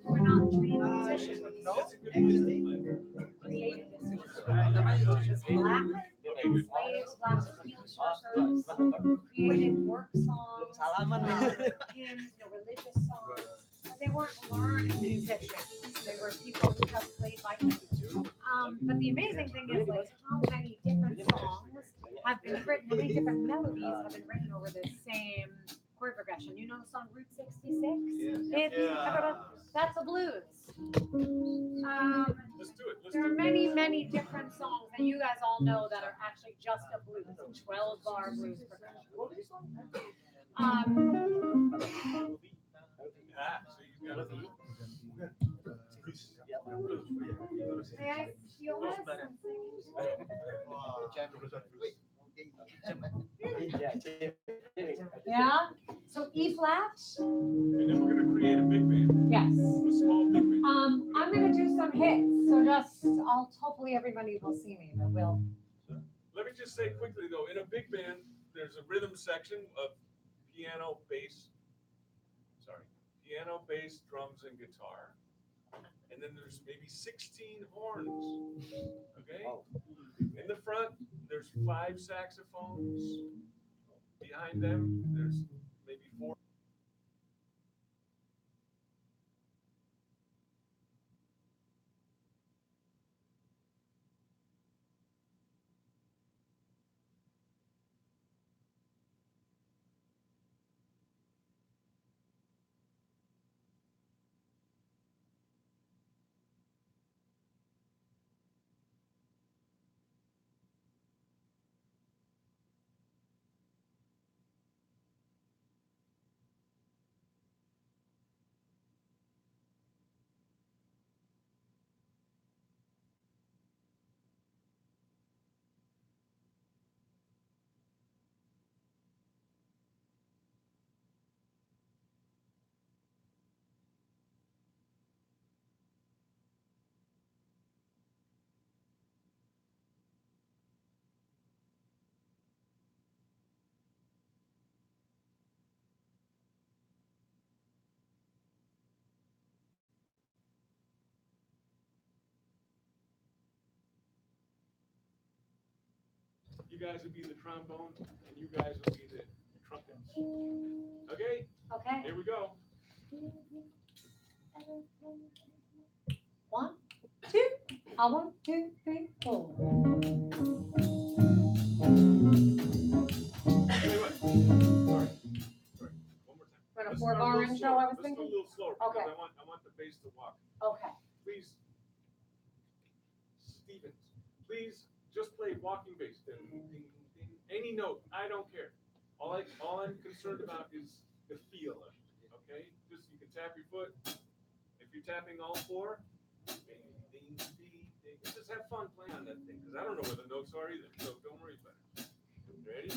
We're not trained musicians. Created this black slaves, black field sorcerers, created work songs, hymns, religious songs. They weren't learned musicians. They were people who just played by ear. But the amazing thing is like how many different songs have been written, how many different melodies have been written over the same chord progression. You know the song Route 66? That's a blues. Let's do it. Let's There do are it. many, many different songs that you guys all know that are actually just a blues, a 12-bar blues progression. So you got it. May I steal this? Yeah? So E flat? And then we're gonna create a big band, Yes. a small big band. I'm gonna do some hits, so hopefully everybody will see me, but we'll. Let me just say quickly though, in a big band, there's a rhythm section of piano, bass, drums, and guitar. And then there's maybe 16 horns, okay? In the front, there's 5 saxophones. Behind them, there's maybe 4. You guys will be the trombone, and you guys will be the trumpets. Okay? Okay. Here we go. 1, 2. 1, 2, 3, 4. Wait. Sorry. One more time. For a Let's 4-bar go a little intro, slower. I was Let's go thinking? a little slower because Okay. I want the bass to walk. Okay. Please, Stevens, please just play walking bass. Ding, ding, ding. Any note, I don't care. All I'm concerned about is the feel of it. Okay? Just you can tap your foot. If you're tapping all 4, ding, ding, ding, ding. Just have fun playing on that thing because I don't know where the notes are either. So don't worry about it. Ready?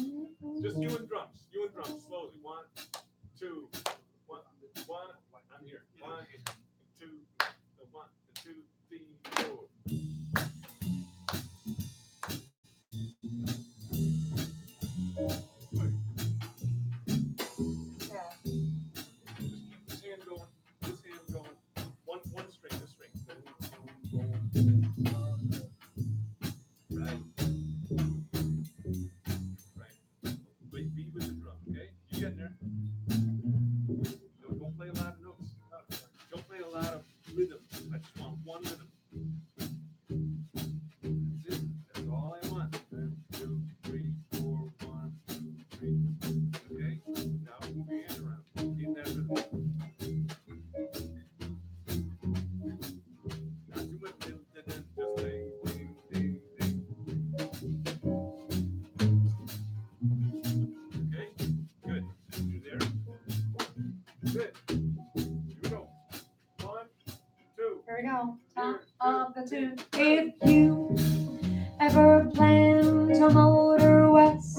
Just you and drums. You and drums. Slowly. 1, 2, 1, 1. I'm here. 1, 2, 1, 2, 3, 4. Just keep this hand going. This hand going. One string. This string. Right. Right. Wait. Beat with the drum. Okay. You getting there? Don't play a lot of notes. Don't play a lot of rhythm. I just want one rhythm. That's it. That's all I want. 1, 2, 3, 4. 1, 2, 3. Okay. Now move your hand around. In that rhythm. Not too much. Just ding, ding, ding, ding. Okay. Good. You there? Good. Here we go. 1, 2. Here we go. Top Here, of the tune. If you ever plan to motor west,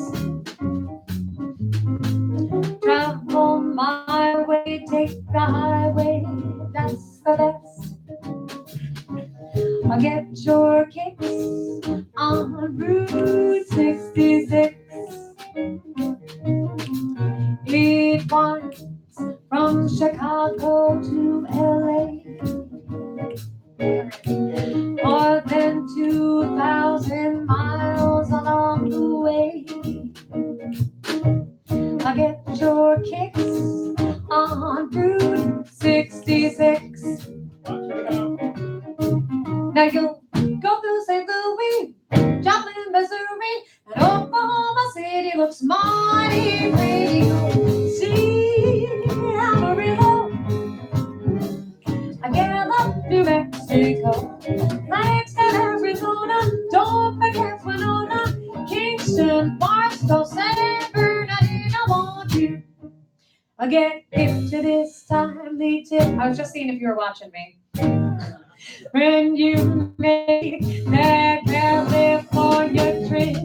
travel my way, take the highway, that's the best. I'll get your kicks on Route 66. It winds from Chicago to LA. More than 2,000 miles along the way. I get your kicks on Route 66. Now you'll go through St. Louis, Joplin, Missouri, and Oklahoma City looks mighty pretty. See I was just seeing if you were watching me. When you make that California trip,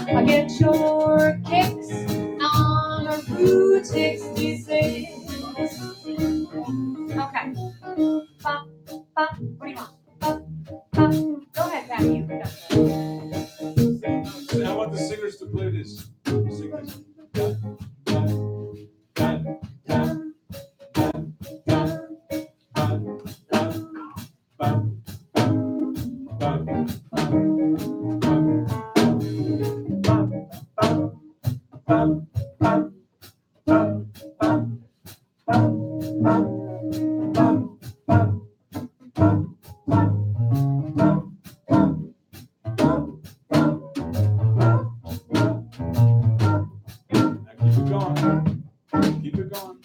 I get your kicks on a Route 66. Okay. Pop, pop. What do you want? Pop, pop. Go ahead, Patty. You can I want the singers to play this. Sing this. Dun, dun, dun, dun, dun, dun, bum, bum, bum, bum, bum, bum, bum, bum, bum, bum, bum. Keep it going.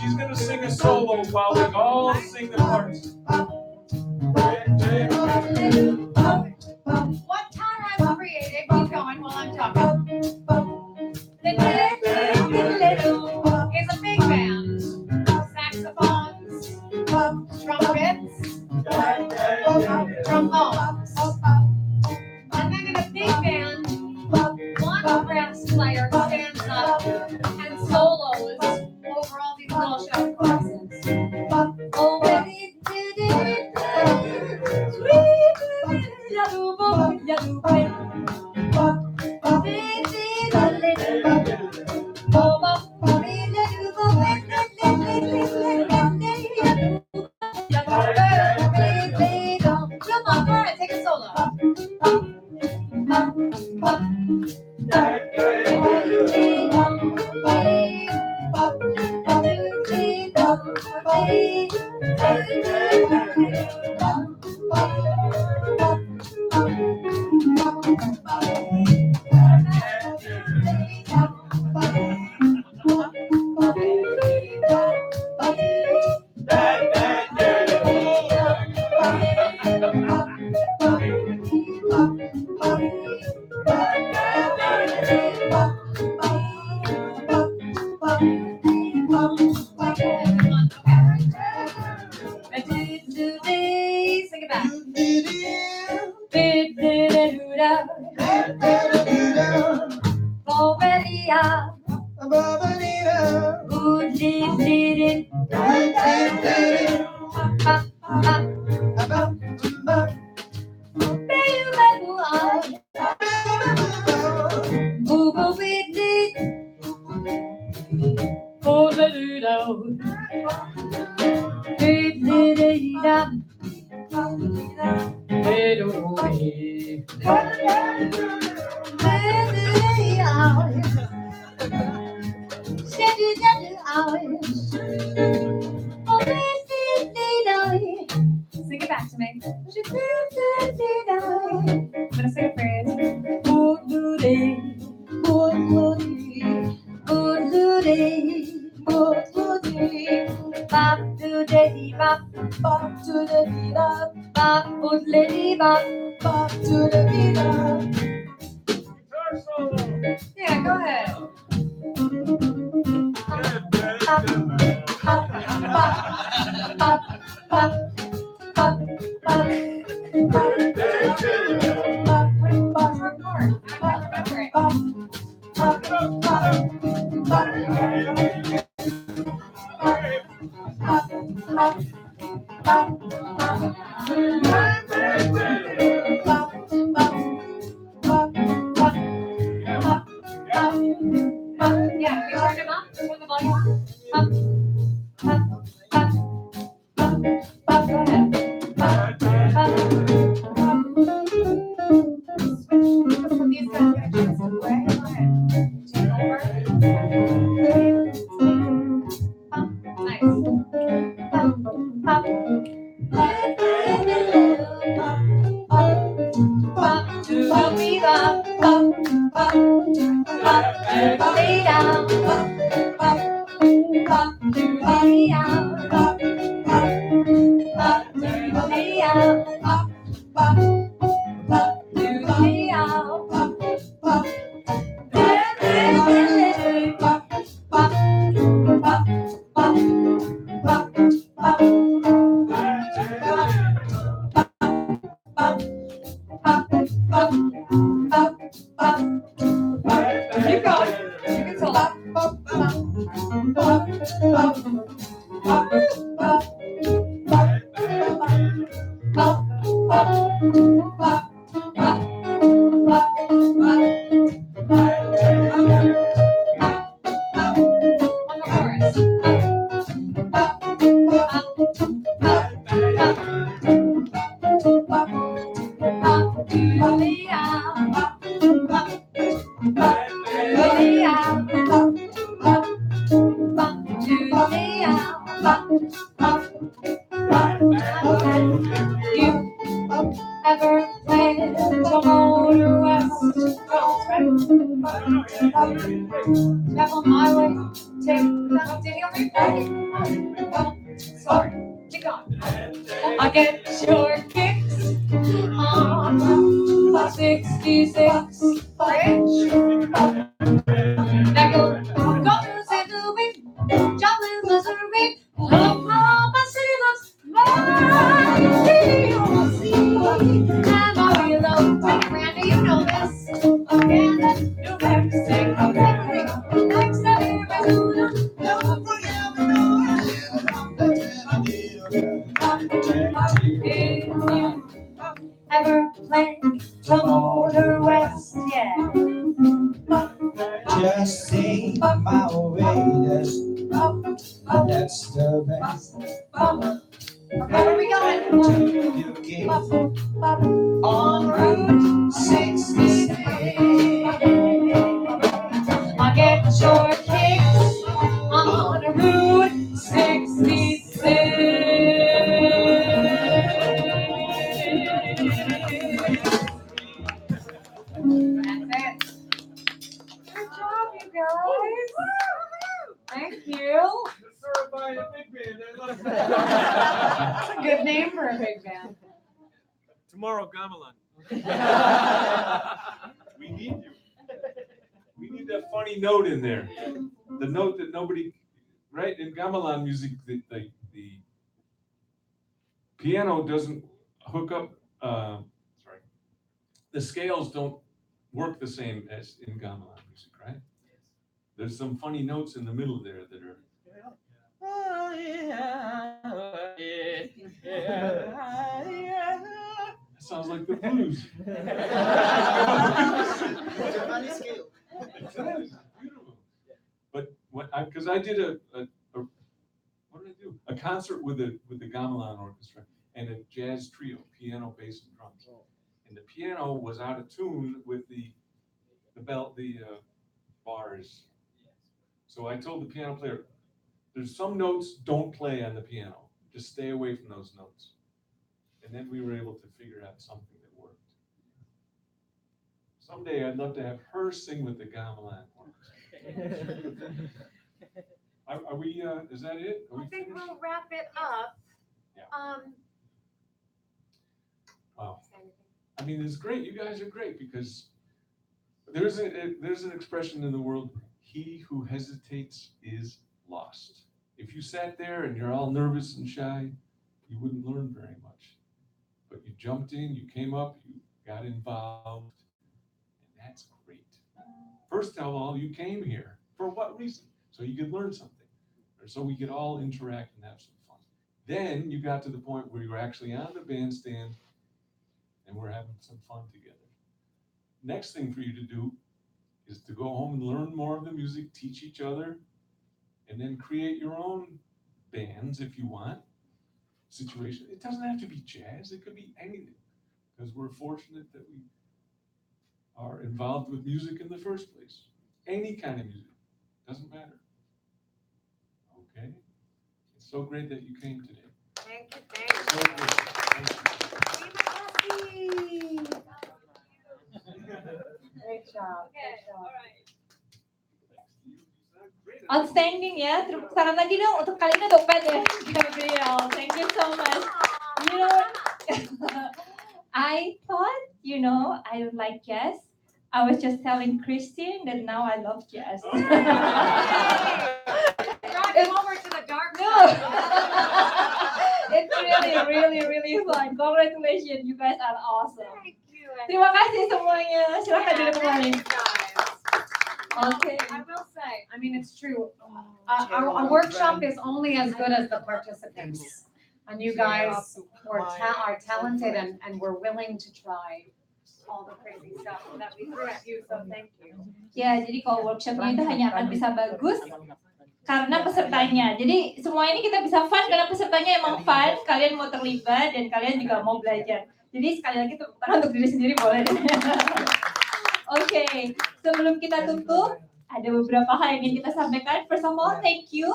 She's gonna sing a solo while we all sing the parts. What Tara has created, keep going while I'm talking. The is a big band. Saxophones, trumpets, trombones. And then in a big band, one brass player stands up and solos over all these little show choruses. Oh, come on, Clara, take a solo. Sing it back. Google Sing it back to me. I'm gonna sing a phrase. Yeah, go ahead. Yeah, you turned him up. Turn the volume up. Go ahead. These guys get a chance to play. Go ahead. Take over. Keep going. You can solo. On the chorus. You ever played the motor west coast, right? Travel my way, take sorry, keep going. I get your kicks on 66 bridge. Now go to St. Louis, Joplin, Missouri. Oklahoma City looks mighty on the sea. And Mario, Randy, you know this. Again, New Mexico, next to Arizona. Don't forget to know if you ever played the Motor West, yeah. Just sing my way, that's the best. Where are we going? You keep on Route 66. I get your kicks on Route 66. Good job, you guys. Thank you. Certified big band. I love That's a good name for a big band. Tomorrow, gamelan. We need you. We need that funny note in there. The note that nobody, right? In gamelan music, the piano doesn't hook up, sorry. The scales don't work the same as in gamelan music, right? There's some funny notes in the middle there that are. That sounds like the blues. It's beautiful. But because I did a concert with the gamelan orchestra and a jazz trio, piano, bass, and drums. And the piano was out of tune with the bars. So I told the piano player, there's some notes don't play on the piano. Just stay away from those notes. And then we were able to figure out something that worked. Someday I'd love to have her sing with the gamelan orchestra. Are we, is that it? Are we I think finished? we'll wrap it up. Yeah. Wow. I mean, it's great. You guys are great because there's an expression in the world, he who hesitates is lost. If you sat there and you're all nervous and shy, you wouldn't learn very much. But you jumped in, you came up, you got involved, and that's great. First of all, you came here. For what reason? So you could learn something, or so we could all interact and have some fun. Then you got to the point where you were actually on the bandstand and we're having some fun together. Next thing for you to do is to go home and learn more of the music, teach each other, and then create your own bands if you want. Situation. It doesn't have to be jazz, it could be anything. Because we're fortunate that we are involved with music in the first place. Any kind of music, doesn't matter. Okay? It's so great that you came today. Thank you, thank So you. great. Thank you. Great job. Okay, all right. Outstanding ya. Tepuk tangan lagi dong untuk kali ini dompet ya, Gabrielle. Thank you so much. You know, I thought, I don't like jazz. I was just telling Christine that now I love jazz. Brought him over to the dark No. side. It's really fun. Congratulations, you guys are awesome. Thank you. Terima kasih semuanya. Silakan duduk kembali. Thank you, guys. Okay. I will say, I mean, it's true. Our workshop is only as good as the participants. And you guys are talented and we're willing to try all the crazy stuff that we threw at you, so thank you. Ya, jadi kalau workshopnya itu hanya akan bisa bagus karena pesertanya. Jadi semua ini kita bisa fun karena pesertanya emang fun, kalian mau terlibat dan kalian juga mau belajar. Jadi sekali lagi tepuk tangan untuk diri sendiri boleh deh. Oke, sebelum kita tutup, ada beberapa hal yang ingin kita sampaikan. First of all, thank you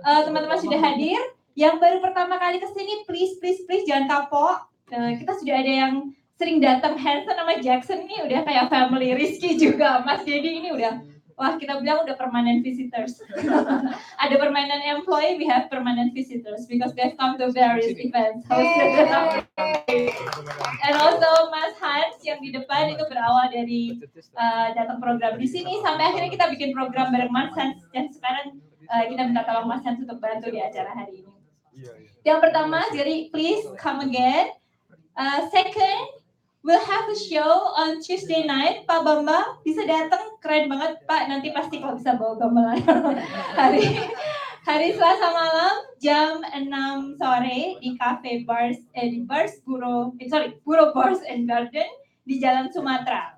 teman-teman sudah hadir. Yang baru pertama kali kesini, please jangan kapok. Kita sudah ada yang sering datang, Hanson sama Jackson ini udah kayak family. Rizky juga, Mas Dedi ini udah, wah kita bilang udah permanent visitors. Ada permanent employee, we have permanent visitors because they've come to various events. And also Mas Hans yang di depan itu berawal dari datang program di sini sampai akhirnya kita bikin program bareng Mas Hans dan sekarang kita minta tolong Mas Hans untuk bantu di acara hari ini. Yang pertama, jadi please come again. Second, we'll have a show on Tuesday night. Pak Bambang bisa datang, keren banget Pak. Nanti pasti kalau bisa bawa gamelan. Hari Selasa malam jam 6 sore di Cafe Bars Buro Bars and Garden di Jalan Sumatera.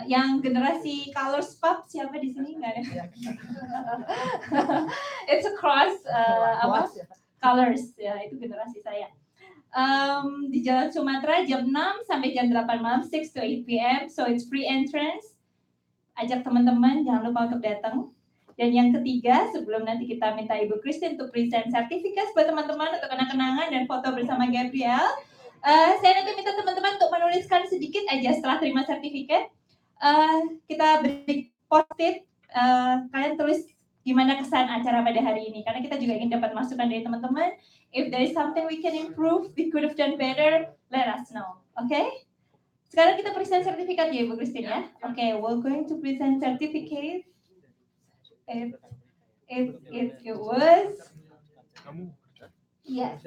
Yang generasi Colors Pub siapa di sini nggak ada? It's across Colors ya, itu generasi saya. Di Jalan Sumatera jam 6 sampai jam 8 malam, 6 to 8 p.m. So it's free entrance. Ajak teman-teman, jangan lupa untuk datang. Dan yang ketiga, sebelum nanti kita minta Ibu Christine untuk present sertifikat buat teman-teman untuk kenang-kenangan dan foto bersama Gabrielle, saya nanti minta teman-teman untuk menuliskan sedikit aja setelah terima sertifikat. Kita beri post-it, kalian tulis gimana kesan acara pada hari ini, karena kita juga ingin dapat masukan dari teman-teman. If there is something we can improve, we could have done better, let us know. Okay? Sekarang kita present sertifikat ya Ibu Christine ya. Okay, we're going to present certificate. If it was, yes.